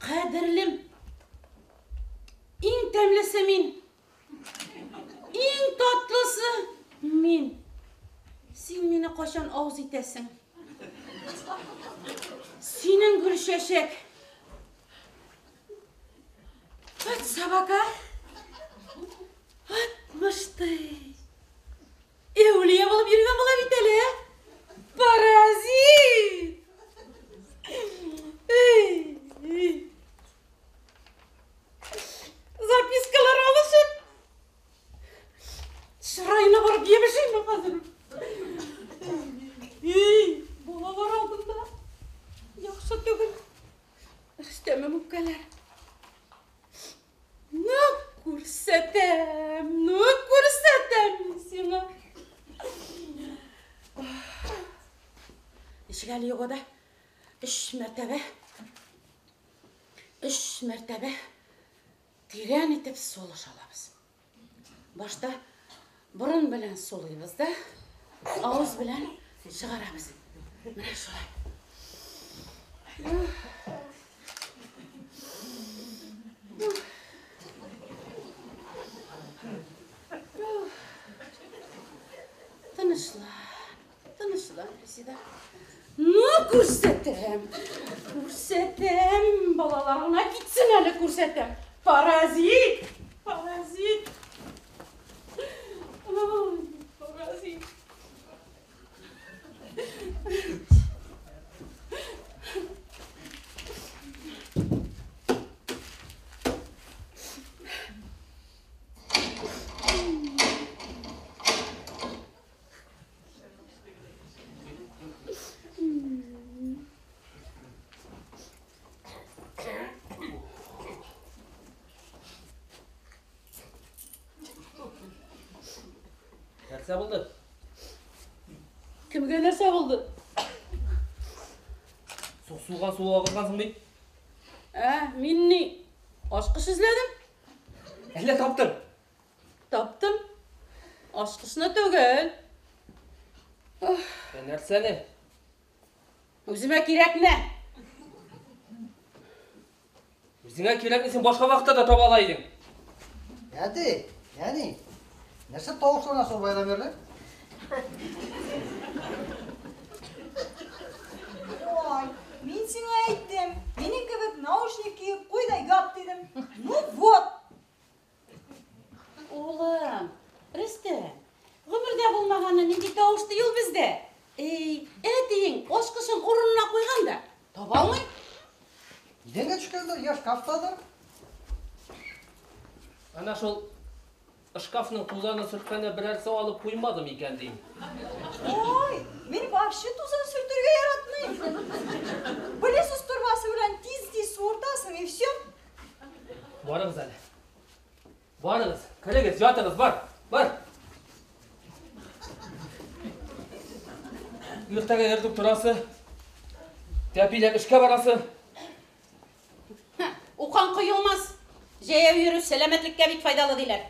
Қадірлім, ең тәмлісі мен, ең татлысы мен. Сен мені қашан ауыз етесің? Сенің гүл шешек. At собака, atmıştı. Evliye болып жүрген бола бителі. Паразит. Запискалар алышып. Шырайына барып емешейін ме қазір? Балалар алдында. Яқшы түгіл. Істеме мүмкәлер. Ne көрсетем сені. Ешігәлі оғада 3 мәртәбе тирән етіп солы шалабыз. Башта бұрын білән солыйбыз да, ауыз білән шығарабыз. Міне шолай. Тынышлан, Ресида. Көрсетем. Балаларына кетсін әлі көрсетем. Паразит. Паразит. Нәрсе болды? Кімге нәрсе болды? Суға қырғансың бей? Мен не? Ашқыш ізледім. Әлі таптың? Таптым. Ашқышына төгел. Нәрсе не? Өзіме керек не? Өзіңе керек не, сен башқа вақытта да таба алайдың. Яни, нәрсе тауықшылана сол байдан берлі? Ой, мен сеңе айттым. Менің кебек наушник киіп қой да ят дедім. Ну вот. Оғлым, Рүстем, ғұмырда болмағаны неге тауышты ел бізде? Әтейін ашқышын орнына қойғанда, таба алмай? Неденге түшкендер, я шкафтадыр. Ана шол шкафның тузаны сүрткенде бірер сау алып қоймадым екен деймін. Ой, мен вообще тузан сүртірге яратмайым. Білесіз тұрбасы білән тез-тез суыртасың, и все. Барыңыз әлі. Барыңыз, кірегіз, жатыңыз, бар. Ұйықтаға ердік тұрасы, тәпейлек ішке барасы. Уқан құйылмас. Жая үйірі сәлеметлікке бит файдалы дейлер.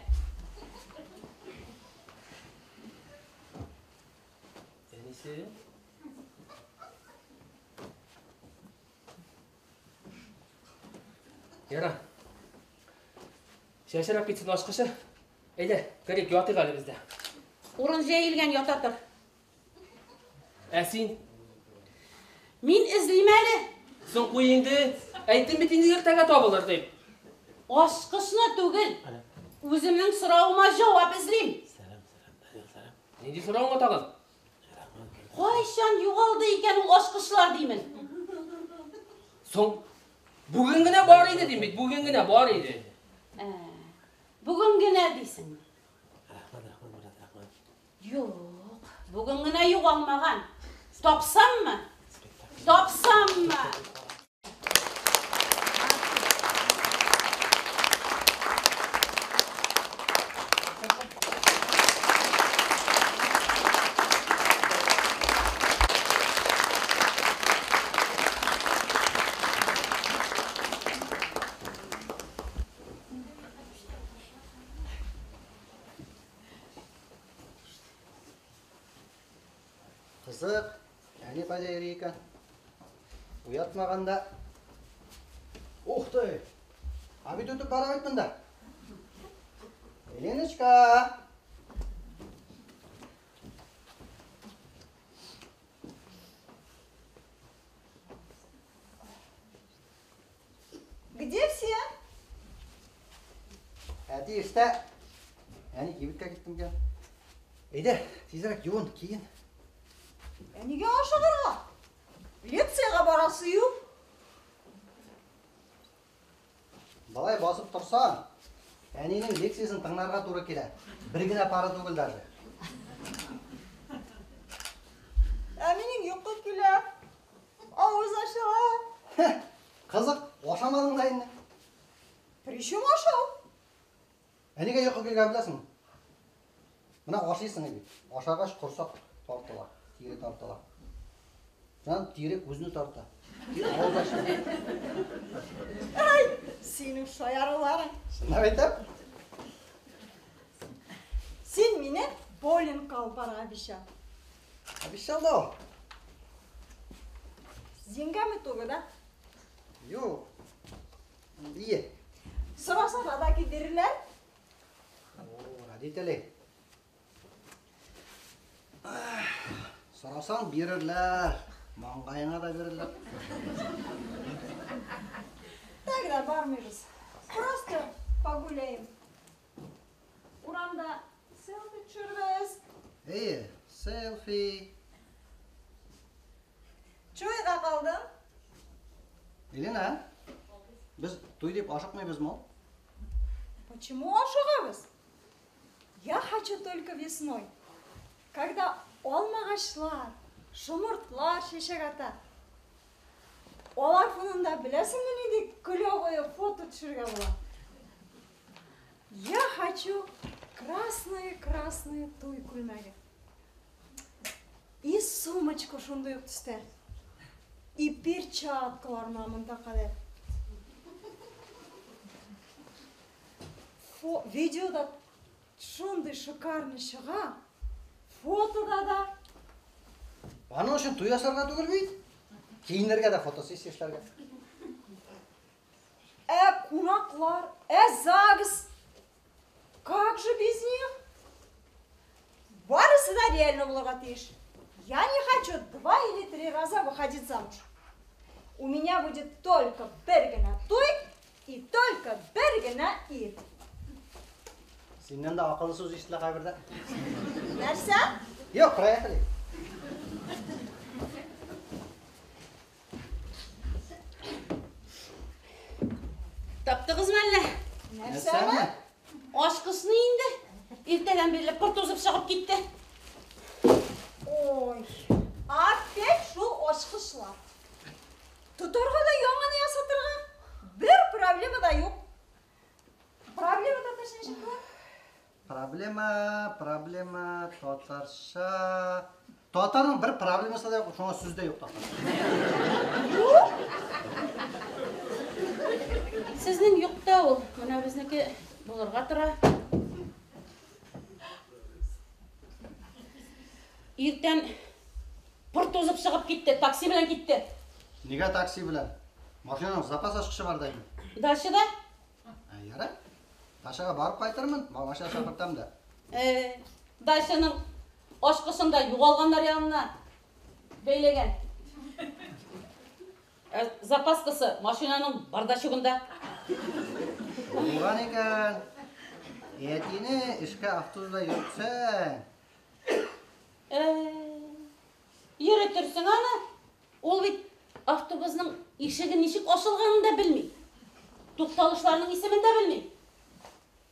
Әнесе? Яра, шәшірап кетсін ашқышы. Әйді, керек ятық әлі бізде. Орын жайылген ята тұр. Әсин, Мен ізлейм әлі. сен қойыңды, әйттің бетінде ертаңа табылыр деп. Ашқышына төгіл. Өзімнің сұрауыма жауап ізлейм. Неде сұрауыңа тағын? Қайшан юғалды екен ол ашқышылар деймін. Соң, бүгінгіне бар еді деймін, бүгінгіне бар еді. Бүгінгіне дейсің. Жоқ, бүгінгіне юғалмаған. Топсам мы? Қызық, әне пайда ерейкі. Уятмағанда. Ухты! Абит өтіп бара байтмында. Еленочка! Где все? Әти ішті. Әне кебітке кеттім кен. Ейді, тезірек юын, кейін. Неге ашығырға? Лекцияға барасы ю. Балай басып тұрсан, әненің лекциясын тыңларға тура келе. Біргіне пара түгіл даже. Әменің юққа келе. Ауыз ашыға. Қызық, ошамадың да енді. Причем ашау? Әнеге юққа келген білесің? Мына ашайсың ебе. Ашағаш құрсақ тартыла, тері тартыла. Жан тері көзіні тарта. Ауыз ашы. Ай, сенің шаярыларың. Шына байтап? Сен мені боулинг алып обещал. Обещал да о? С деньгами только, да? Ё. Ие. Сұраса қада кедерілер? Родители. Сұрасаң берірлер. Маңғайыңа да берірлер. Тогда бармаймыз. Просто погуляем. Урамда селфи түсірбіз. Селфи. Чойға қалдың? Елена, біз той деп ашықмайбыз ма? Почему ашығабыз? Я хочу только весной. Когда алмағашлар, жұмыртлар шешек ата. Олар фонында білесің мені де клевое фото түсірге болады. Я хочу Красный той күлмәге. И сумочка шундай ук түсті. И перчаткалар мамында қадар. Видеода шундай шикарный шыға. Фотода да. Аның үшін той асарға түгілмейді. Кейінлерге де фотосессияларға. Кунаклар, загс. Как же без них? Барысы да реально болуға тиіш. Я не хочу 2 или 3 раза выходить замуж. У меня будет только бір гына той и только бір гына ит. Сенен де ақылы сөз естілі қабірді. Нәрсе? Yok, проехали. Таптығыз мәлі? Нәрсе ма? Ашқысыны енді. Ертеден берлі пыр тозып шығып кетті. Ой, опять шул ашқышылар. Тұтарға да яңаны ясатырға. Бір проблема да жоқ. Проблема да ташын шықла? Проблема, татарша... Татардың бір проблемасы да жоқ, шоңа сөзде жоқ татар. Сіздің юқта ол, мұна бізнекі болырға тұра. Ертен пыр тозып шығып кетті, такси білен кетті. Неге такси білен? Машинаның запас ашқышы бар дайым. Дашы да? Ярай. Дашаға барып қайтырмын, машина шақыртам да. Дашының ашқысында юғалғандар yanına бейлеген. Запаскасы машинаның бардашығында. Оған екен, етені ішкі автобусда жүрсең. Ері түрсің ана, ол бет автобусның ешігі нешік ашылғанын да білмей. Тоқталышыларының есімін де білмей.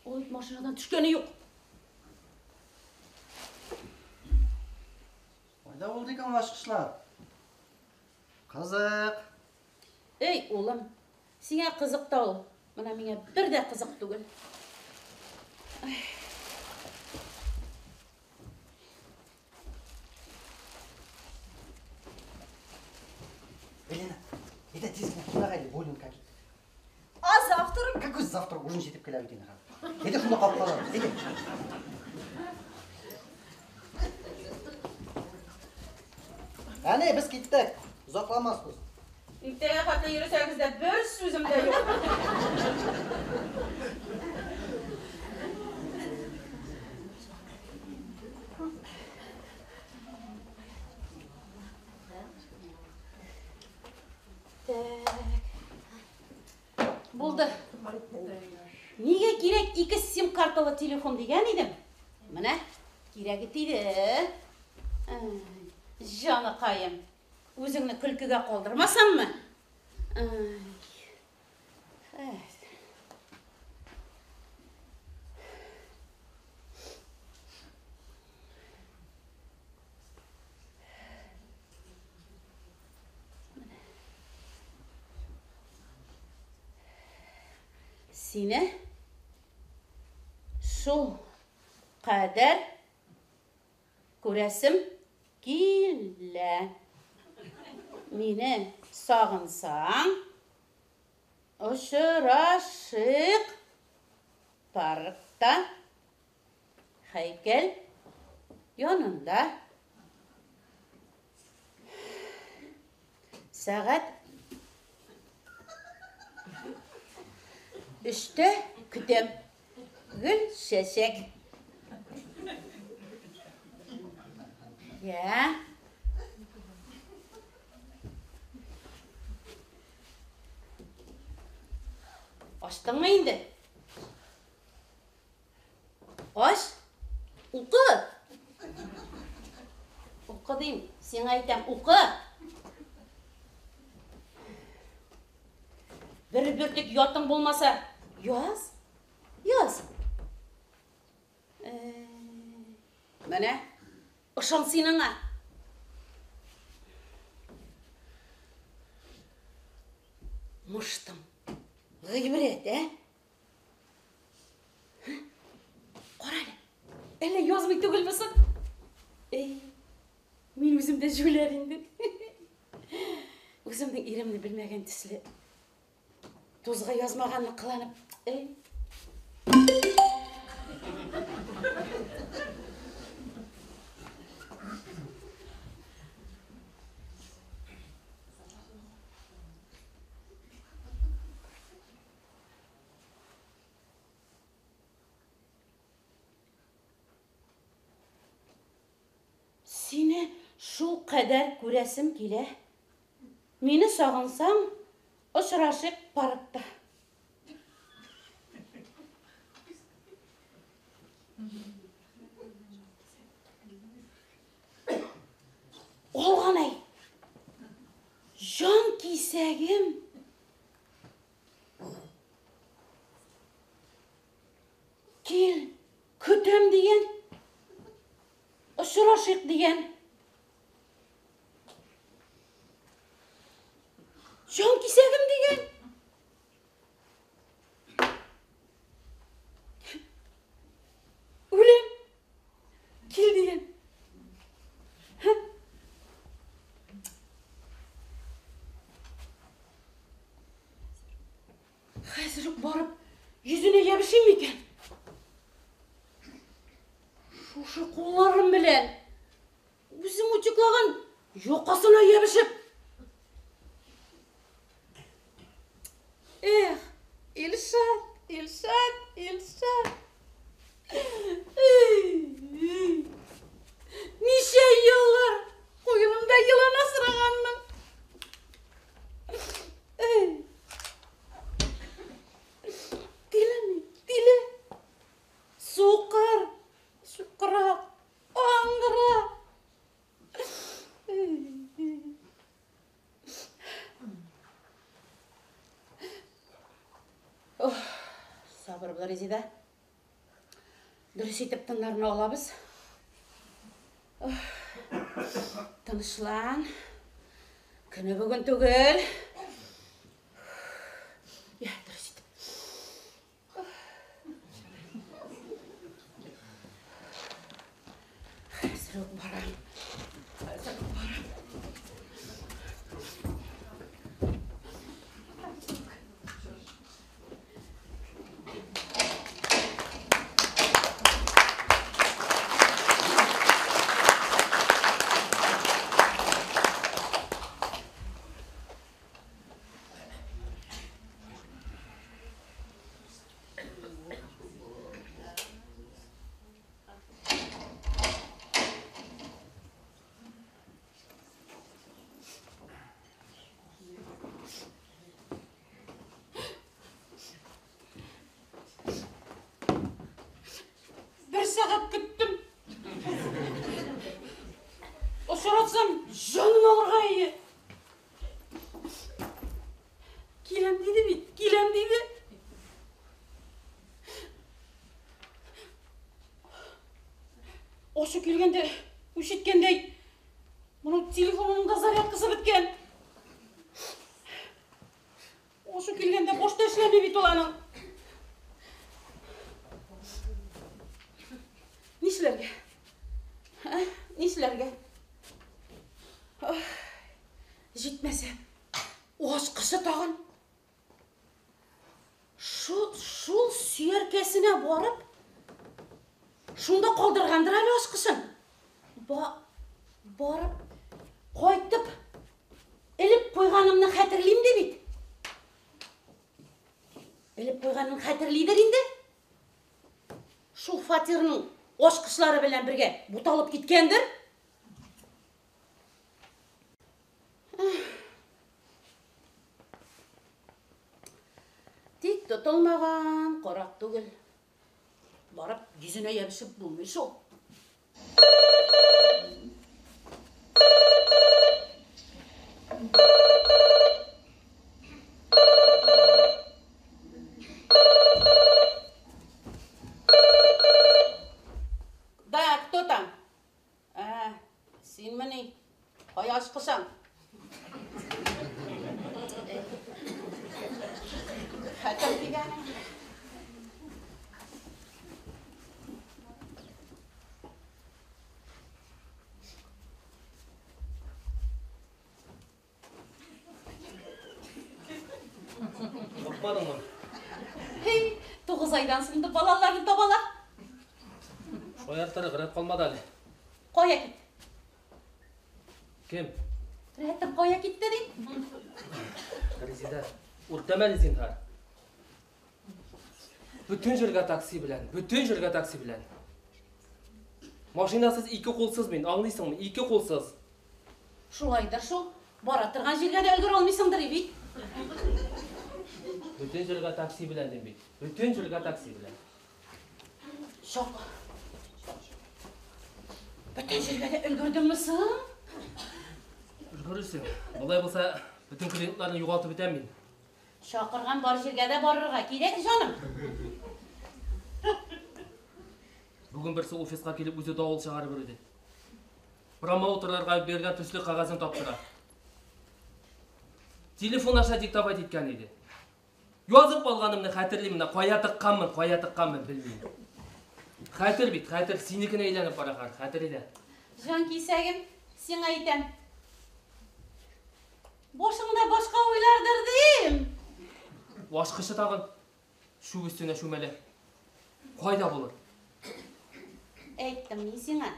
Ол бет машинадан түшкені жоқ. Қайда болды екен ашқышылар? Қызық. Ей, олым, сеңе қызық та ол. Мұна мене бір де қызық түгіл. Елена, это тезгіне құлағайды, бойлың кәкет. А завтра? Какой завтра ужин жетіп келе бітені ға? Еді құнда қалып қаламыз, еді. Әне, біз кеттік. Ұзақламаспыз. Ертеге қатты ерісәңізде бір сөзім де жоқ. Болды. Неге керек 2 сим карталы телефон деген едім? Міне, керегі тейді. Жаны қайым. Өзіңні күлкіге қолдырмасам мı? Seni şol kadar көрәсім келі. Meni sağınsan, ұшырашық паркта heykel yanında. Saat 3'te kütüm. Gül şeşek. Ya. Açtın mı indi? Aç. Oku. Oku diyeyim. Sen aytam oku. Bir bürtük yatın bulmasa yaz. Yaz. Mene. Işan sinana. Mıştım. Gıybret, he? Korali. Әлі язмай түгілмесін. Мен өзім де жөлер енді. Өзімдің иремді білмеген тісілі. Тозға язмағанны қыланып. Сені шул қадар көресім келе. Мені сағынсам, ұшырашық парықта. Олғанай, жан кисәгім. Кел, күтем деген. Ұшырашық деген. Жан кисәгім деген. Өлем. Кел деген. Қазір барып, жүзіне ебішем екен. Шушы қоларым білен. Өзім өтеклаған жоқасына ебішіп. Илшат. Неше yıllar қойылымда yılan асырағанмын. Дилі. Соқыр, шұқырақ, аңғыра. Сабыр бұлар езеді. Дұрыс етіп тыңдарына олабыз. Тынышлан. Күні бүгін түгел. Дұрыс етіп. Сұрық барам. Сағат күттім. Ұшыратсам, жанын алырға ие. Келем дейді бейт, келем дейді. Ошы келгенде, өшеткендей, мұның телефонында зарядкасы біткен. Ошы келгенде бошта ішлеме бейт оланың. Нешілерге? Жетмесе, оғаш қышы тағын. Шул сүйеркесіне барып, шунда қолдырғандыр әлі оғаш қышын. Барып, қойтып, іліп қойғанымны қәтірлейім де бейт. Іліп қойғанымны қәтірлейдір енді. Шул фатирінің Оşqışları bilen birge butalıp gitkendir. Tik tutulmagan, qorak tugul. Barıp yüzüne yebişip bulmuş ol. Hayal kışan. Hatta bir tane. Таппадың мı? Hey, 9 aydan sonra balalarını tabala. Şu ayakları kırıp kalmadı Ali. Koya git. Kim? Rahatım koya git dedin. Rezide. Urtemeli zinhar. Bütün jırga taksi bilen, bütün jırga taksi bilen. Maşinasız iki kolsuz men, anlıyorsun mu? İki kolsuz. Şulaydır şu. Bara тұрған жерге de өлгір olmuşsыңdır ебейт. Bütün jırga taksi bilen demek. Bütün jırga taksi bilen. Şok. Bütün жерге de өлгірдің müsün? Görürsün. Olay olsa bütün klientlerini yoğaltıp biten ben. Şakırgan бар жерге de barırға келеді жаным. Bugün birisi ofisқа kelip өзі дауыл шығарып берді. Промоутерларға берген түслік қағазын таптыра. Телефон аша диктовать еткен еді. Yazып қалғанымны хәтерлеймін, қоя тыққанмын білмеймін. Хәтер бит, хәтер сенікіне айленіп бара қар, хәтер еді. Жан кисәгім, сен айтам. Бошыңда башқа ойлардыр дейім. Вашқышы тағын, шу үстіне шумелі. Қойда болыр. Айттым мен сеңа.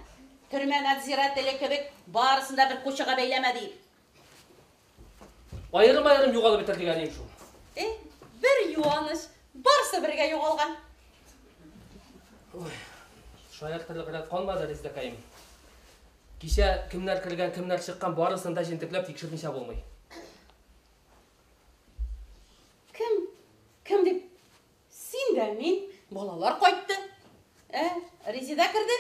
Түрме надзирателі кебек барысында бір көшіға бейлеме дейіп. Айырым жоғалып бітір деген ең шу. Bir yuvanış, barысы бірге yoğalған. Шаяқтырлық рәт қалмады Рездекайым. Кеше кімнер кірген, кімнер шыққан барысында жентіклеп текшірмеше болмай. Кім деп? Сен де мен, балалар қайтты. Резида кірді.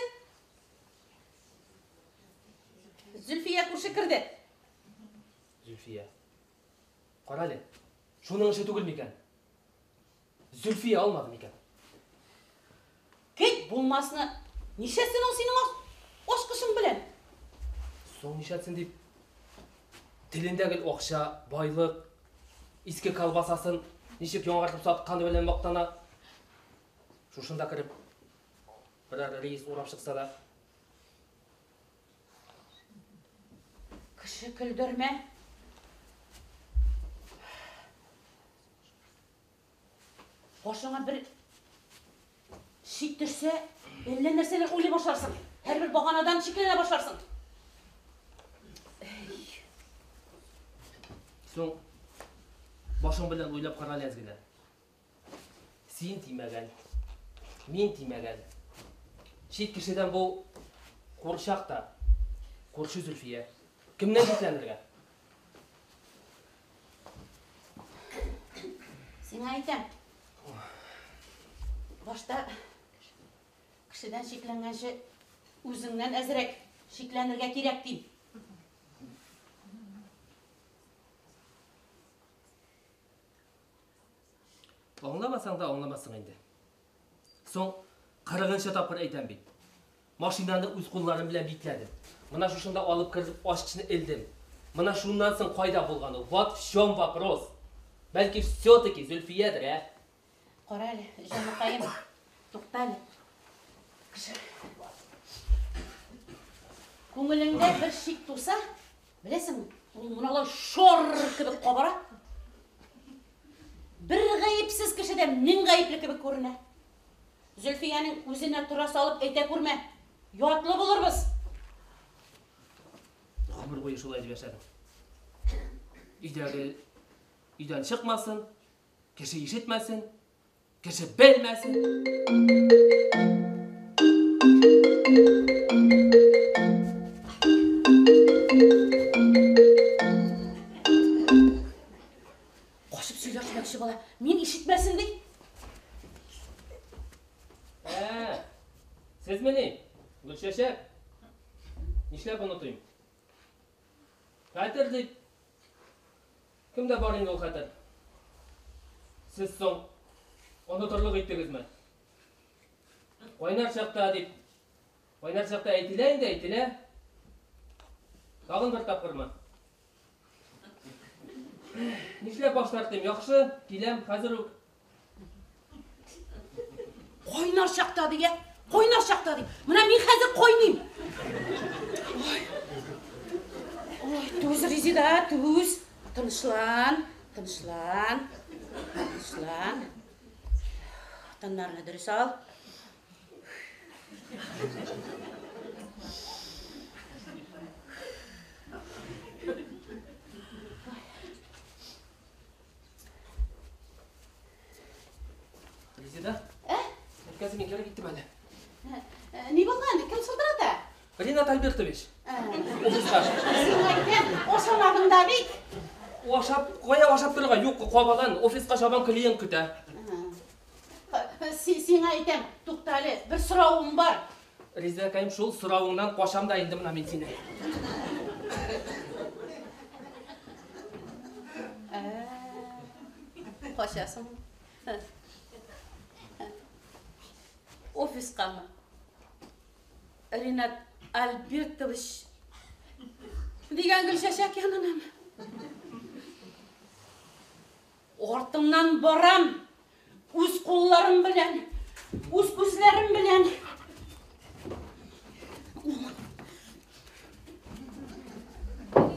Зүлфия көрші кірді. Зүлфия. Қаралы, шуның іші түгіл мекен. Зүлфия алмады мекен. Кет болмасыны, нешесін ол сенің ашқышын білен? Соң нешетсін деп, тіліндегі оқша, байлық, еске колбасасын, нешек жоңғартып сатқанды білен мақтана. Шушында кіріп, бір рейс орап шықса да. Кіші күлдірме. Башыңа бір шит түрсе, әлі нәрселер ойлай башларсың. Әрбір бағанадан шеклене башларсың. Соң, башың білен ойлап қаралы әзгілі. Сен тимеген, мен тимеген. Шет кешеден бұл қоршақта, көрші Зүлфия. Кімнен жетлендірген? Сен айтам. Башта кішіден шекленгенше өзіңнен әзірек шекленірге керек дейм. Аңламасаң да аңламасың енді. Соң, 40-шы тапқыр айтам бейт. Машинаны өз қолларым білен битләдім. Мына шушында алып кіріп ашқышыны елдім. Мына шундан соң қайда болғаны. Вот в чем вопрос. Бәлки все-таки Зүлфиядыр, ә? Қора әлі, жанықайым, тоқта әлі. Көңіліңде бір шик туса, білесің, мұналай шор кібік қобыра. Бір ғайыпсыз кішіден мен ғайыплы кібік көріне. Зүлфияның өзіне тұра салып әйте көрме. Ятлы болырбыз. Ғұмыр бойы шолай деп yaşadım. Үйден шықмасын, кеше ешетмәсін, кеше білмәсін. Қошып сөйлешмекші бала, мен ешітмәсін дей. Сіз мені, Гүлшешек, нешлеп ұнытайым? Қайтыр деп, кімде бар енді ол қайтыр? Сіз соң, ұнытырлық еттіңіз ме? Ойнар шақта деп, ойнар шақта әйтіле енді әйтіле. Тағын бір тапқыр ма? Нешлеп баштартым, яқшы, келем, қазір өк. Қойнар шақта деге, қойнар шақта деге. Мұна мен қазір қойнайым. Ой, төз Резида, төз. Тынышлан, Тынычлан. Тынычлан. Тыннарını dürüst al. Резида, қазір мен керек еттім әлі. Ne bolgan? Kim sıldıradı? Ренат Альбертович. Офисқа. Ошамағында бит. Ошап тұрға, yok қобалан, офисқа шабан клиент күті. Сен айтам, тоқталы, бір сұрауым бар. Резида кайым шол сұрауыңнан қошам да енді мына мен сені. Қошасың. Офисқа ма? Ренат Альбертович деген гүл шашак янынан. Ортымнан барам. Үз қолларым білен, үз көзлерім білен.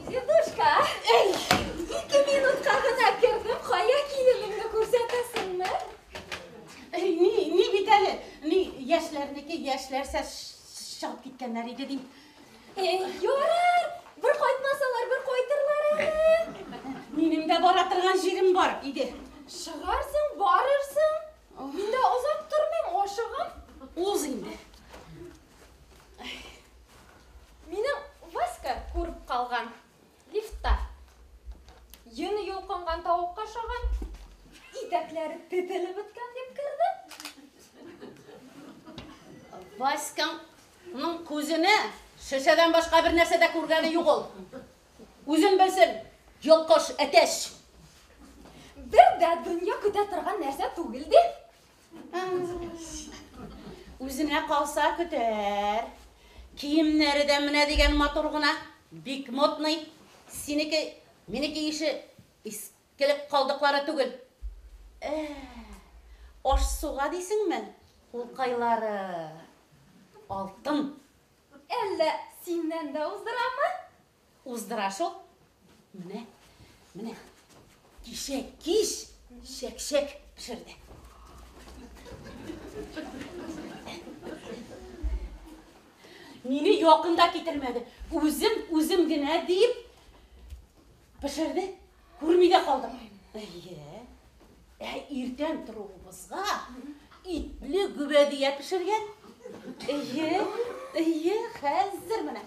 Дедушка, 2 минутқа ғана кірдім, қая киіміңді көрсетесің ме? Не бит әлі? Яшьләрнеке, яшьләрсә шығып кеткеннәр иде дейм. Ярар, бір қайтмасалар, бір қойтырлар. Минем дә бара торган җирем бар иде. Шығарсың, барырсың. Мен де ұзақ тұрмайм, ошығым. Уз инде. Менің Васька көріп қалған лифтта. Ені йолқынған тауыққа шаған, итәкләрі тетілі біткен деп кірді. Васьканың көзіне шешеден башқа бір нәрсе дә күргәне юк ул. Үзен белсен, йолқыш, әтәш. Бір дә дүния көтә тұрған нәрсе түгілді. Үзенә қалса көтәр. Киемнәре дә менә дигән матур гына, бик модный. Синеке, минеке ише искелек калдыклары түгел. Аш суга дисеңме? Кулкайлары алтын. Әллә синнән дә уздырамы? Уздыра шул. Менә. Киш, шәк пішірді. Мені яқында кетірмеді. Өзім генә дейіп пішірді. Көрмейде қалдым. Ертен тұруымызға итлі гүбәдия пішірген. Хәзір менә.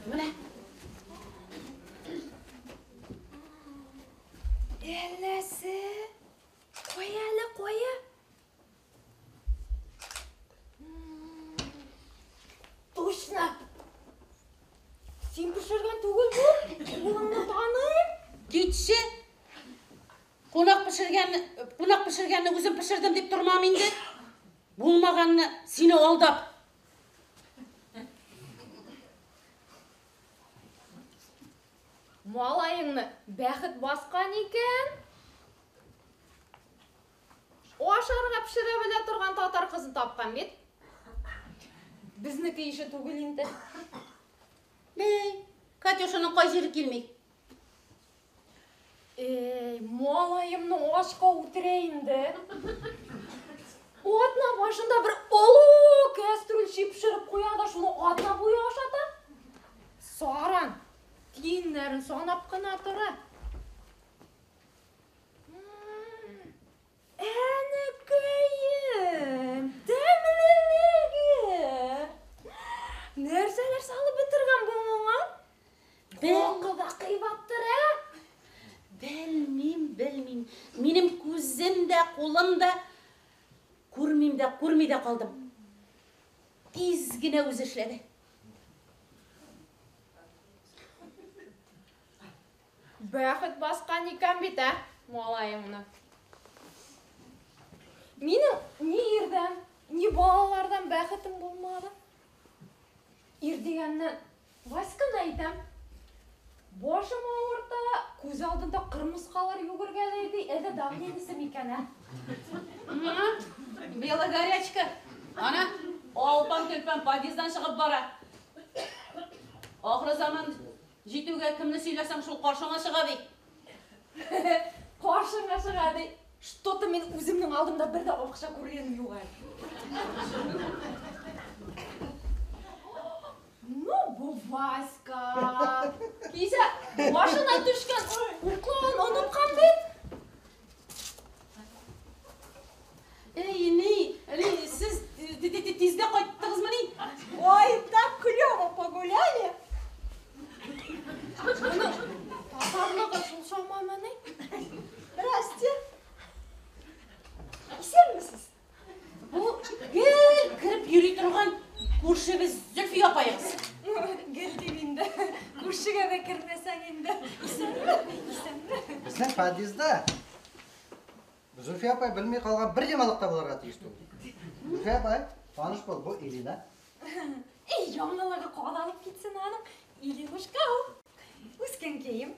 Менә. Әлләсі, қоя. Точно. Сен пішірген түгіл бұл, қолыңды таныйым. Кетші. Қонақ пішіргенні өзім пішірдім деп тұрмам енді. Болмағанны сені алдап. Малайыңны бәхіт басқан екен. Ашарға пішіре біле тұрған татар қызын тапқан бет. Бізнекі іші түгіл енді. Катюшаның қай жері келмей? Малайымның ашқа өтірейінді. Отна башында бір ұлы кәстрүлші пішіріп қояда шыны атна бойы ашата. Саран, тиінлерін санап қына тұры. Әнікейім, дәмлілігі. Нәрселер салып бітірген бұңыңа? Қоқыда қибаттыр, Білмейм. Менің көзім де, қолым да, көрмей де қалдым. Тезгіне өзі ішледі. Бәхіт басқан екен бет, малайымны. Менің не ерден, не балалардан бәхітім болмады. Ердегеннен Васьканы айтам. Башым ауырта, көз алдында қырмызқалар югірген еді, әлі давленісім екен, Бела горячка. Ана, алпан-төлпан подъезддан шығып бара. Ақыры заман Жетуге кімні сөйлесең шул қаршыңа шығады. Қаршыңа шығады. Что-то мен өзімнің алдымда бір де оқша көргенім жоқ әлі. Ну, бұл Васька. Кейсе, башына түшкен ұқлауын ұнытқан бет. Сіз тезде қойттыңыз ма не? Ой, так клево погуляли. Татарлығы шылшамама не? Здрасте. Исенмісіз? Бұл кіріп үйрей тұрған көршіміз Зүлфия апайыңыз. Гел деп енді. Көршіге бе кірмесең енді. Исенбі? Біздің подъезда Зүлфия апай білмей қалған бір демалықта боларға тиісті болды. Зүлфия апай, таныш бол, бұл Илина. Жаңалығы қадалып кетсін аның. Илинушка ау. Өскен кейім,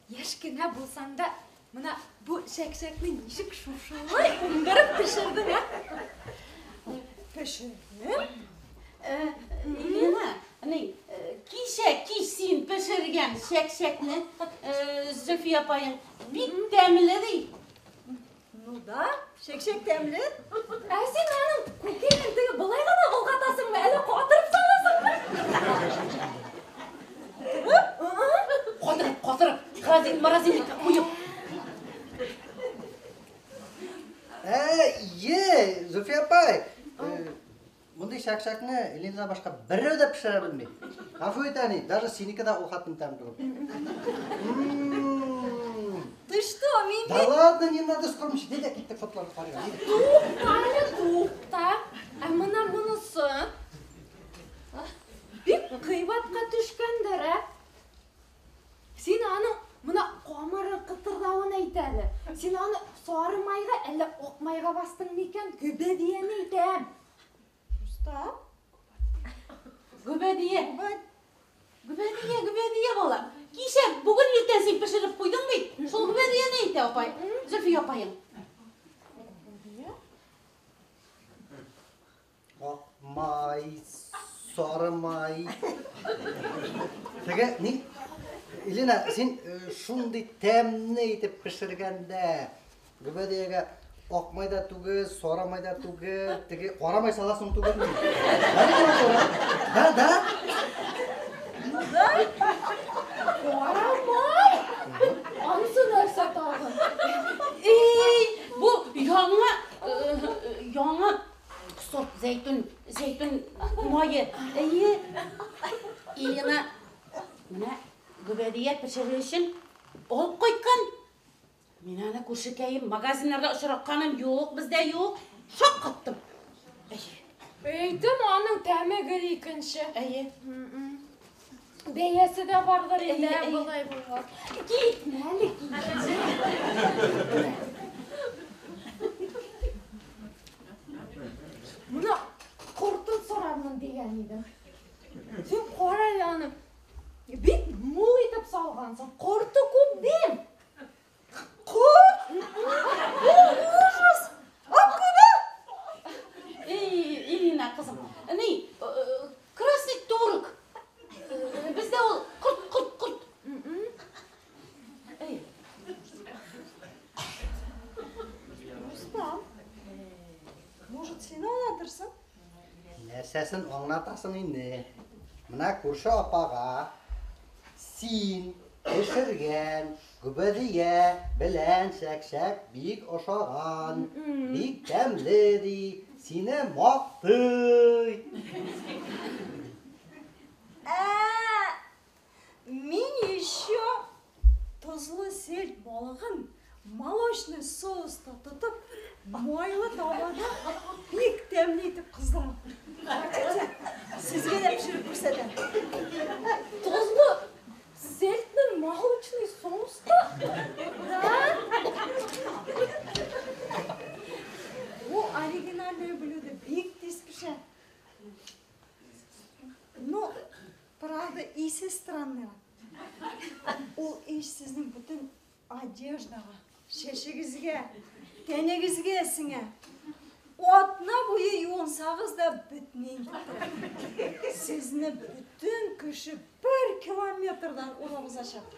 ешкіне болсаң да, мына бұл шәк-шәкні нешік шушылай ұңдырып пішірдің, ә? Пішірдің? Илина, кеш сен пішірген шәк-шәкні Зүлфия апайың бик тәмілі дей. Ну да, шек-шек тәмлі. Сен аның көкелентігі бұлай ғана қолғатасың ба, әлі қотырып саласың ба? Қотырып, маразинді қойып. Зүлфия апай, мұндай шак-шакны Илина башқа біреу де пішіре білмей. Ғафу етәне, даже сенікі да ұлқаттың тәмді көп. Ты что, мен... Да ладно, не надо скромничать. Деде, кеттік фотоларды қарайға. Туқта. Мына мұнысы. Бек қибатқа түшкендер, ә? Сен аның мұна қомыры қытырдауын айтады. Сен аны сарымайға әлі оқмайға бастың мекен күбедиен айтам. Рустам? Күбедие болам. Кеше бүгін ертең сен пішіріп қойдың бейт. Сол күбедиені айты апай. Зүлфия апайың. Оқмай, сарымай. Теге, не? Илина, сен шундай тәмні етіп пішіргенде, күбедеге оқмай да түгі, сорамай да түгі, теге қорамай саласың түгі ме? Да? Қорамай? Ансы нәрсе тағын. Бұл яңа сорт зәйтүн майы. Илина, мына күбедие пішірі үшін олып қойтқан. Мен ана көршікейім магазинларда ұшыраққаным жоқ, бізде жоқ. Шоқ қаттым. Өйтім аның тәмігі екінші. Бейесі де бардыр енді бұлай болғар. Кейт, мәлі кейт. Мұна құртын сұрамын деген еді. Сен қорай аным. Бек мол етіп салғансың. Құрты көп дем. Құрт? Ужас! Откуда? Илина қызым, красный торг. Бізде ол құрт. Рустам, может, сені аңлатырсың? Нәрсесін аңлатасың енді. Мына көрші апаға сен пішірген күбедие білән шәк-шәк бик ошаған, бик тәмлі дей, сені мақтый. Мен еще тұзлы сельд балығын молочный соуста тұтып, майлы табада бек тәмлі етіп қыздырам. Хотите, сізге де пішіріп көрсетем. Тұзлы сельдтің молочный соуста? Да? Ол оригинальное блюдо бек тез пішеді. Ну, правда, иісі странный. Ол иіс сіздің бүтін одеждаға, шешігізге, тәнегізге сіңе. Отна бойы юынсағыз да бүтінен кетті. Сізні бүтін күші 1 километрдан ұлығыз ашады.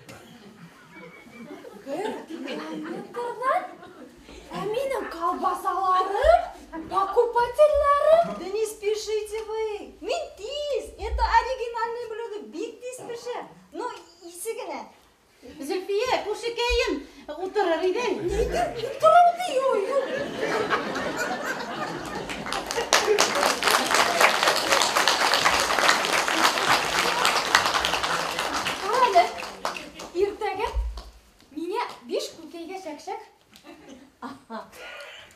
1 километрдан? Менің колбасаларым, покупательларым. Да не спешите вы. Мен тиз. Это оригинальное блюдо. Бик тиз піші. Ну, исігіне. Зülfiye, кушекейін, отырар едің. Тұрымды йойу. Әлі, ертегі мене 5 көкейге шәкшәк.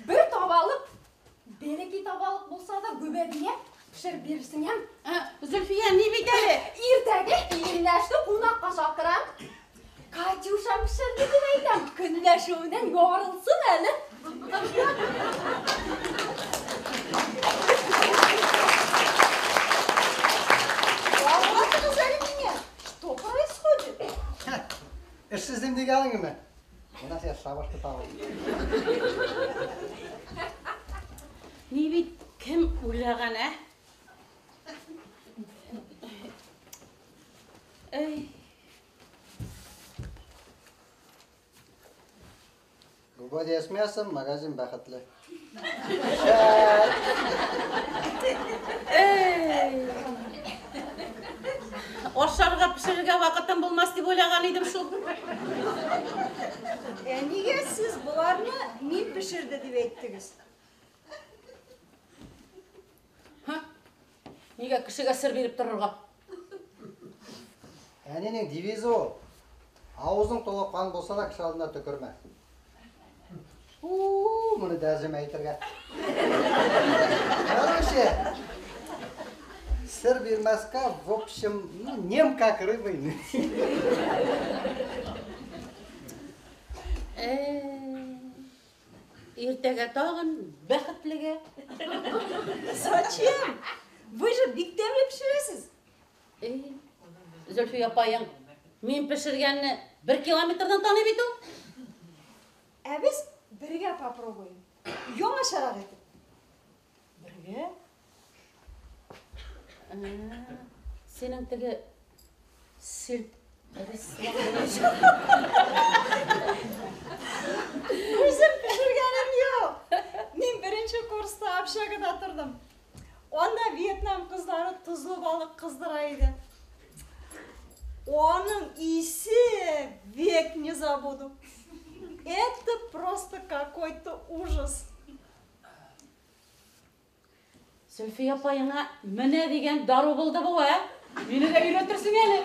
Бір табалық, береке табалық болса да көбәбіне пішір берсің әм. Зülfiye, не бейтелі? Ертегі елнәшті қонаққа шақырам. Катюша пішірді деп айтам. Күнләшуінен yorылсын әлі. Алғатыңыз әлі мене. Что происходит? Ішсізден деге алыңы ме? Мына сен шабашты табыл. Не бейт, кім ойлаған, ә? Гүбәді есмейсің, магазин бәқітлі. Ошарға пішірге вақытым болмас деп ойлаған едім шу. Неге сіз бұларны мен пішірді деп еттіңіз? Неге кішіге сыр беріп тұрырға? Әненің девизі ол. Ауызың толып қан болса да кіші алдына түкірме. Мұны дәзім әйтірге. Короче, сыр бермәсқа, в общем, нем как рыбы. Ертеге тағын бәқітліге. Зачем? Вы же биктемлі пішіресіз. Зülfiye апайың, мен пішіргенні 1 километрдан таны бейту? Біз бірге попробуем. Yoңа шарақ етіп. Бірге? Сенің тігі сілт Өзім пішіргенім жоқ. Мен бірінші курста общагада тұрдым. Онда Вьетнам қыздары тұзлы балық қыздырайды. Оның иісі век не забуду. Это просто какой-то ужас. Зülfiye апайыңа міне деген дару болды бұл, ә? Мені де үйретірсің әлі.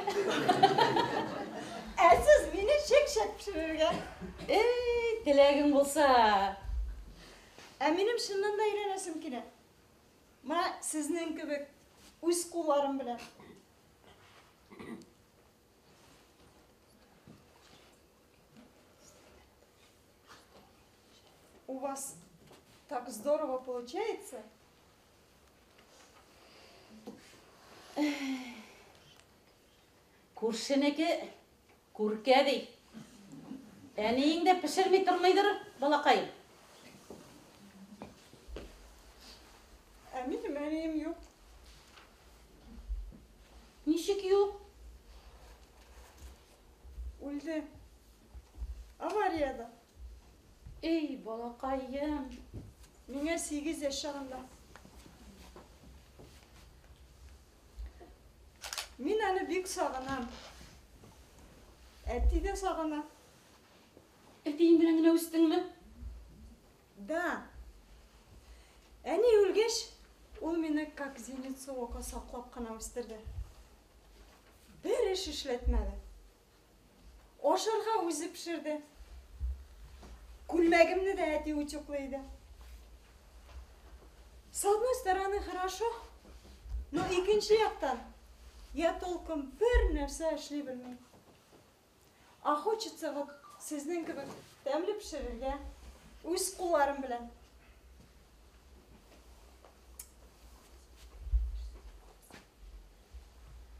Сіз мені шек-шек пішірерге. Тілегің болса. Менің шыннан да үйренесім келе. Мына сізнен көбек өз қоларым білен. У вас так здорово получается. Көршенеке көрке дей. Әнейің де пішірмей тұрмайдыр, балақайым. Менің әнейім жоқ. Нешек жоқ? Өлді. Аварияда. Ей, балақайым. Меңе 8 яш шағында. Мен әні бек сағынам. Әтті де сағына. Әтейін біліңіне өстің мі? Да. Әне өлгеш, ол мені как зеницу оқа сақлап қана өстірді. Бір іш ішлетмеді. Ошарға өзі пішірді. Күлмәгімді де әте утюклайды. С одной стороны хорошо, но екінші яқтан я толком бір нәрсе әшлей білмеймін. А хочется вот сіздің кібі тәмлі пішірерге өз қоларым білен.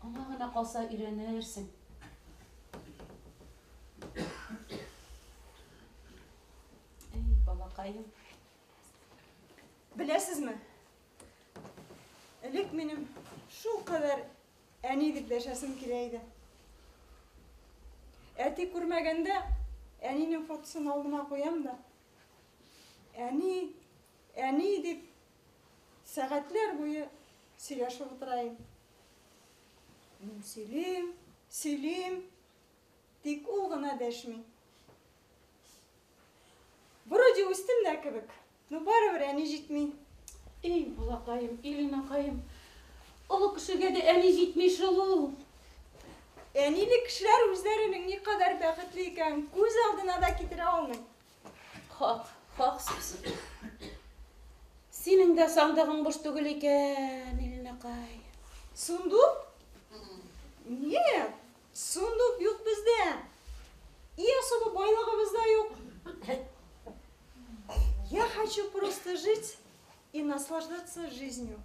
Аңағына қалса үйренерсің. Ей, балақайым. Білесізме? Элек менің шул кадәр әни дип дәшәсем килә иде. Әти күрмәгәндә, әнинең фотосын алдыма куям да, әни дип сәгатьләр буе сөйләшеп утырайым. Мин сөйлим, тик ул гына дәшми. Вроде үстем дә кебек, но барыбер әни җитми. Ей, балакайым, Илинакайым, олы кешегә дә әни җитми шул ул. Әниле кешеләр үзләренең никадәр бәхетле икәнен күз алдына да китерә алмый. Хак сүз. Синең дә сандыгың буш түгел икән, Илинакай. Сундук? Нет, сундук юк бездә. И особо байлыгыбыз да юк. Я хочу просто жить и наслаждаться жизнью.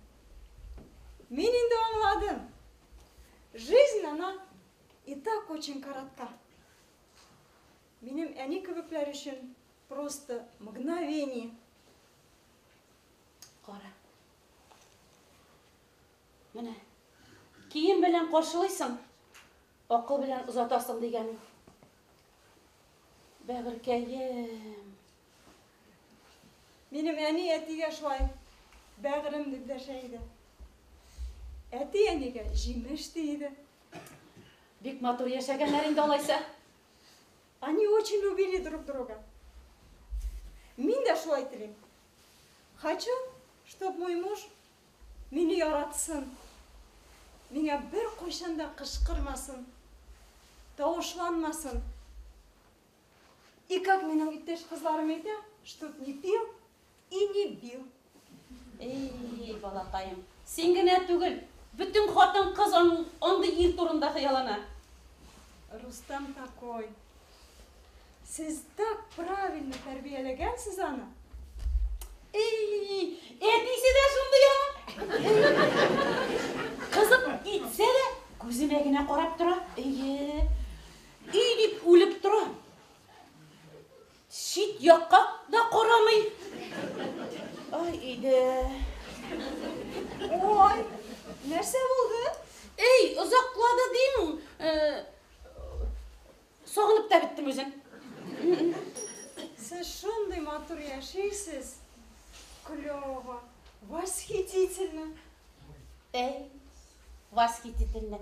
Мин инде аңладым. Жизнь, она и так очень коротка. Минем әни кебекләр өчен просто мгновение. Кара. Менә, кием белән каршылыйсың, акыл белән озатасың дигән. Бәгыркәем. Минем әни әтигә шулай бәгырем дип дәшә иде. Әти әнигә җимеш диде. Бик матур яшәгәннәр инде алайса. Они очень любили друг друга. Мин дә шулай телим. Хочу, чтоб мой муж мине яратсын. Миңа бер кайчан да кычкырмасын, тавышланмасын. И как минем иптәш кызларым әйтә, чтоб не пил и не бил. Ей, балакайым, син генә түгел, бүтән хатын кыз андый ир турында хыяллана. Рустам такой. Сез так правильно тәрбияләгәнсез аны. Ей, әтисе дә шундый кызып итсә дә, күземә генә карап тора. Ие, үй дип үлеп тора. Шит якка да карамый. Ай, иде. Ой, нәрсә булды? Ей, озаклады дим. Сагынып та биттем үзен. Сез шундый матур яшисез. Клёво, восхитительно. Ей, восхитительно.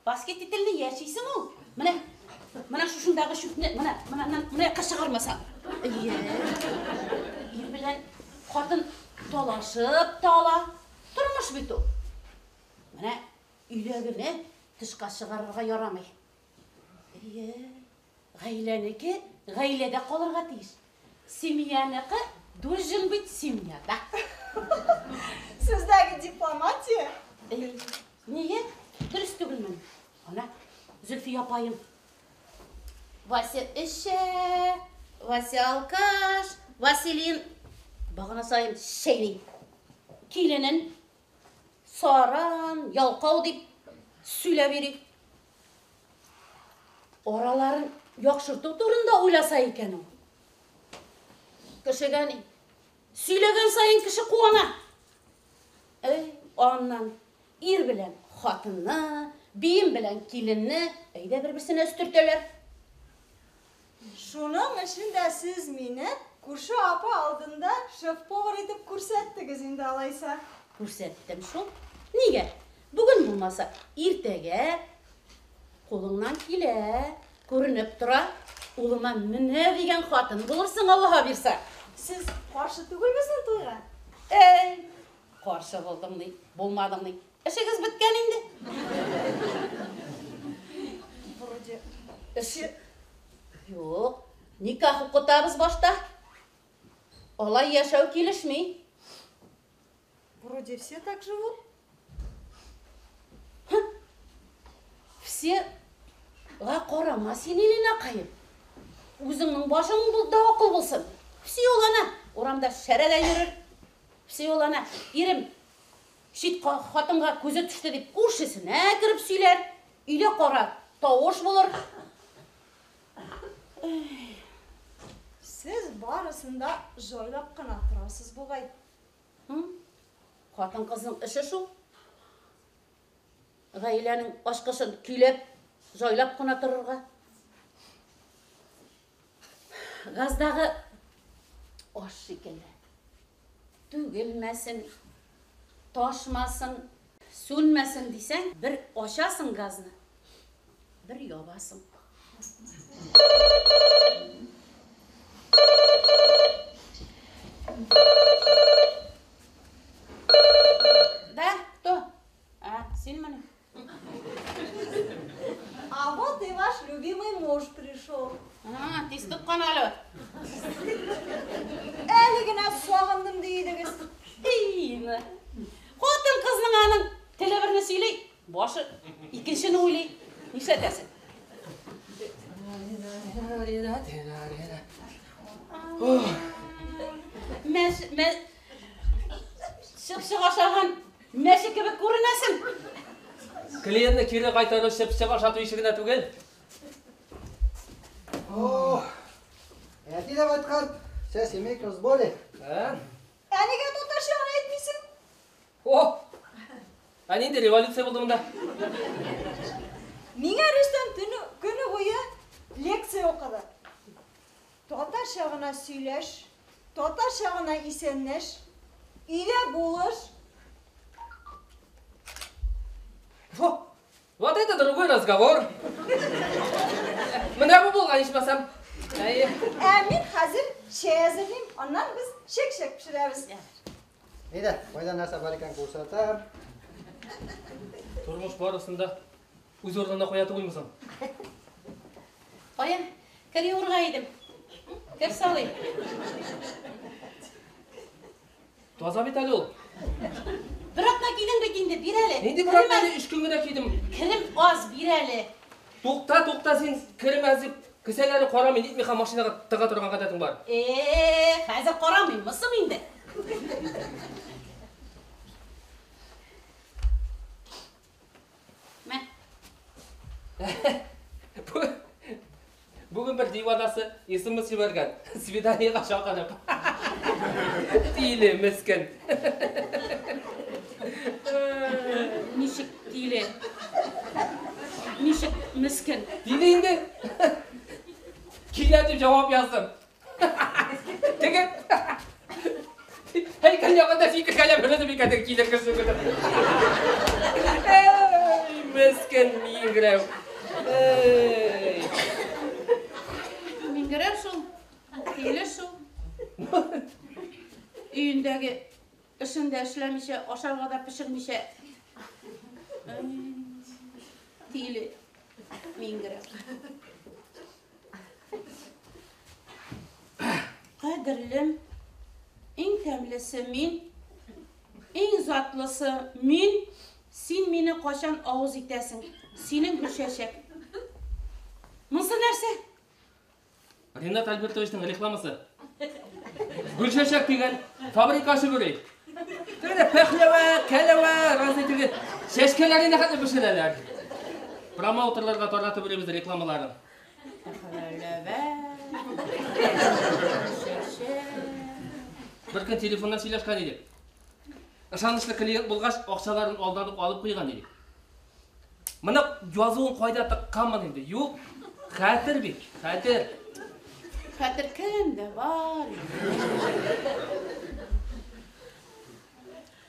Восхитительно яшисең ул. Менә шушындагы шүкне, менә кычыгармаса. Ир белән хатын талашып тала. Тормыш бит ул. Менә өйләгене тышка чыгарырга ярамый. Гаиләнеке гаиләдә калырга тиеш. Семьяныкы должен быть семьяда. Сездәге дипломатия? Нигә? Дөрес түгелме? Ана, Зөлфия апайым. Вася эшә, Вася алкаш, Василин багына сайын шәйни. Киленен саран, ялкау дип сөйләп йөри. Ораларын яхшырту турында уйласа икән ул. Кешегә ни? Сөйләгән сайын кеше куана. Аннан ир белән хатынны, бием белән киленне әйдә бер-берсенә өстертәләр. Шуның өчен дә сез мине күрше апа алдында шеф-повар итеп күрсәттегез инде алайса. Күрсәттем шул. Нигә? Бүген булмаса, иртәгә кулыңнан килә, күренеп тора. Улыма менә дигән хатын булырсың, Аллаһа бирсә. Сез каршы түгелбезме туйга? Каршы булдым ди, булмадым ди. Эшегез биткән инде. Вроде Юк, никах укытабыз башта. Алай яшәү килешми. Вроде все так живут. Все карама син Илинакайым. Үзеңнең башың булда акыл булсын. Все олана, урамда шәрәдә йөрер. Все олана, ирем шит хатынга күзе төште дип күршесенә кирип сөйләр. Өйдә кара, тавыш булыр. Сез барысында җайлап кына торасыз бугай. Қатын қыздың іші шу. Ғайленің ашқысын күйлеп, жойлап қына тұрырға. Газдағы ош шекелі. Төгілмәсін, ташмасын, сөнмәсін дейсен, бір ашасың газны, бір ябасың. Да, кто? Син мене. А вот и ваш любимый муж пришел. Тез тұтқан әлі. Әлігіне соғындым дейдіңіз. Деймі. Қотын қызның аның тілі бірні сөйлей, башы екіншіні ойлай. Неше әтәсің? Шып-шық ашаған мәші кебек көрінесің. Клиентні кері қайтару шып-шық ашату ешігіне түгел. Әти деп айтқан, сәс емей көз боле. Әнеге тұташығын айтмейсің? Әнінде революция болды мұнда. Меңе Рүстем күні бойы лекция оқыды. Татаршағына сөйлеш, татаршағына исенлеш, үйде болыш. Вот это другой разговор. Міне бұл болған ішмасам. Мен қазір шай әзірлеймін, оннан біз шек-шек пішіреміз. Ейді, қойдан нәрсе бар екен көрсетіп. Тұрмыш барысында өз орнына қояты қоймысың. Қоя, кірі ұрғайдым. Кір салай. Таза бет әлі ол. Біраққа кейдің бетінде бір әлі. Ненде біраққа әлі 3 күнгіде кейдім. Кірім аз бір әлі. Тоқта сен кірім әзіп. Кіселері қорамен етмеха машинаға тыға тұрған қадатың бар. Қазір қорамын, мысым енді. Мә? Бүгін бір диванасы есіміз жіберген. Свиданиеға шақырып. Тиілі, мүскін. Нешік тиілі? Нешік мүскін? Тиілі енді? Кейлетіп жауап яздым. Тегін? Әй, кәлеғанда фикір кәлем үреді бекәді кейлер көрсі көді. Әй, мүскін меңгірәу. Меңгірәу шул, тиілі шул. Үйіндегі ішінде ішілемеше, ашарға пішірмеше. Тиілі, меңгірәу. Қадірлім, ең тәмлісі мен, ең затлысы мен, сен мені қашан ауыз етесің, сенің гүлшешек. Мұнсы нәрсе? Ренат Альбертовичтің рекламасы. Гүлшешек деген фабрикашы көрей. Тегінде пәхлеуі, кәлеуі, разный түрге шешкелеріне қатты бүшелелер. Промоутерларға торатып біреміз рекламаларын. Бір күн телефоннан сөйлескен едік. Ышанышлы клиент болғаш, ақшаларын алданып алып қойған едік. Мына жазуын қойда тыққанмын енді. Yok, қатыр бек, қатыр. Қатыр кімді бар?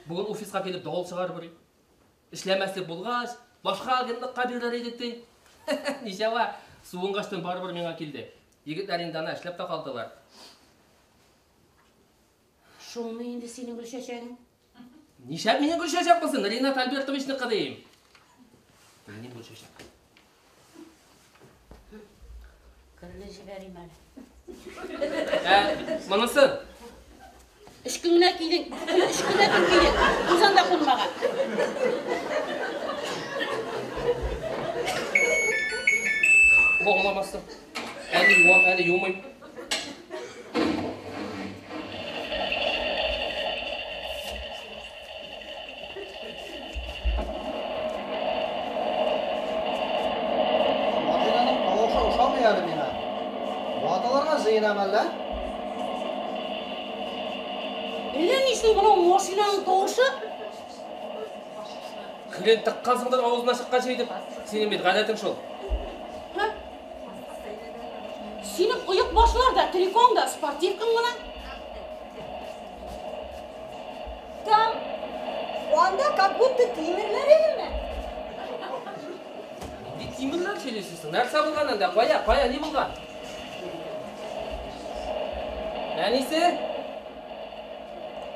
Бүгін офисқа келіп дауыл шығарып бұрай. Ішлемәсі болғаш, башқа агенттікқа берер едіктей. Нешева, суын қаштың бар-бір меңа келді. Егітлерін дана ішлеп та қалдылар. Шул мы енді сенің гүлшешегің? Нешеп менен гүлшешек болсын, Ренат Альбертовичні қадайым. Менен гүлшешек. Кірлі жіберейм әлі. Мұнысы? 3 күніне кейдің, 3 күніне күн кейдің, ұзанда қылмаға. Оғыламасы. Әлі юам, әлі юмайм. Машинаның ауыша ұшамай әлі мені. Баталарға жиынам әлі. Елен үшін мынау машинаның тауышы? Кілем тыққансыңдар аузына шыққанша деп сенен бет ғадатың шол. Сенің ұйық башылар да, телефон да, спортивкің мына. Там, onda как будто темірлер еді ме? Не темірлер сөйлесесің? Нәрсе болған анда, қоя, не болған? Әнесі?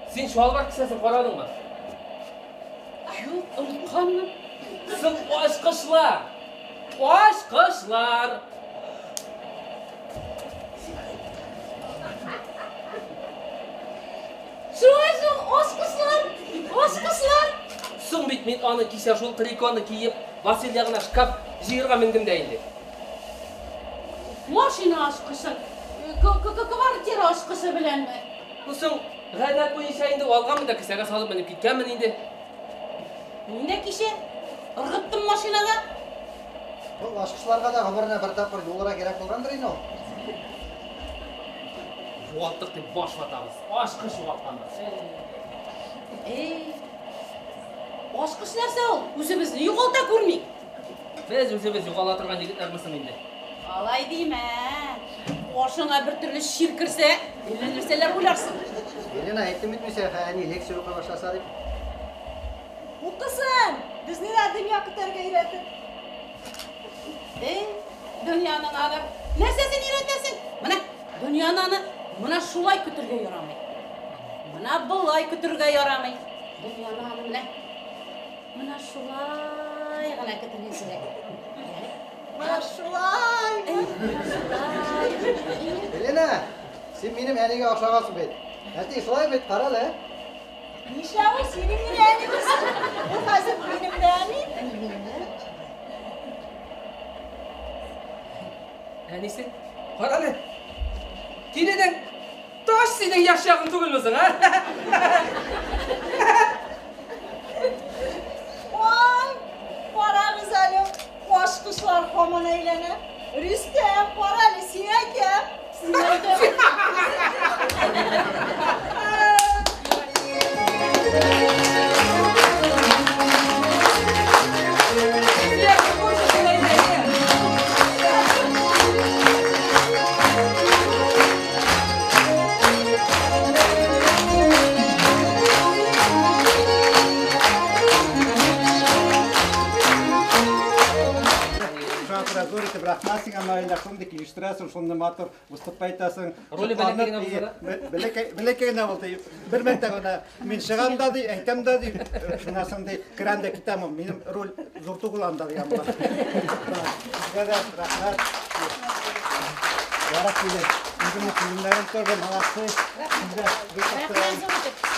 Сен шуалбар кісесін қорадың ба? Жоқ, ұлыққанмын. Сың Ашқышылар! Ашқышылар! Сың бит мен аны кисе жол триконы киіп, Василияғына шкаф жиырға міндім дәйінді. Машина ашқышы. Квартира ашқышы білен ме? Бұсың ғадат бойынша енді алғанмын да кісеге салып мініп кеткенмін енді. Менде кеше ұрғыттым машинаға. Бұл ашқышыларға да ғұмырына бір тапқыр жолыра керек болғандыр ені ол. Жуалттық деп баш батамыз. Ашқыш жуалтқандар. Ашқыш нәрсе ол? Өзіміз үйғалта көрмейік. Біз өзіміз үйғала тұрған егіттер мүсің енді. Алай деймә. Ашыңа бір түрлі шир кірсе, елі нәрселер ойларсың. Елена айттым етмесе, әне лекция оқи башласа деп. Оқысын, біздің де дүния күтерге үйретіп. Дүнияның аны, нәрсесін үйретесің? Мына, дүнияның аны, мына шулай күтірге ярамай. Мына бұлай күтірге ярамай. Дүнияның аны, мына шулай ғана күтірге сірек. Мына шулай. Елена, сен менің әнеге ақшағасың бет. Әте, шылай бет, қаралы, ә? Нишауы сенің мен әні білсін. Бұл қазір менің әні. Әнесі, қаралы. Кейдедің, тош сенің яшағын түгілмісің, а? Ой, парағыз әлі, ашқышылар қомын әйлені. Рүстем, паралы, сен әкем. Зорите брахмасың анайында шондық иллюстрация шонды матыр выступайтасың. Роли бәлекегіне болса да? Бәлекегіне болды. Бір мәртә ғана мен шығам да дей, айтам да дей, шынасың дей, кіранда кетамын. Менің роль зұрты құланда дей амба. Сізге де рахмат. Ярап келе. Өзімі күлімдерін көрді, малақсы. Сізге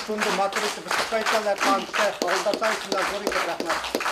шонды матыр етіп выступайталар, қаншты, қолдасайсыңдар, зорите рахмат.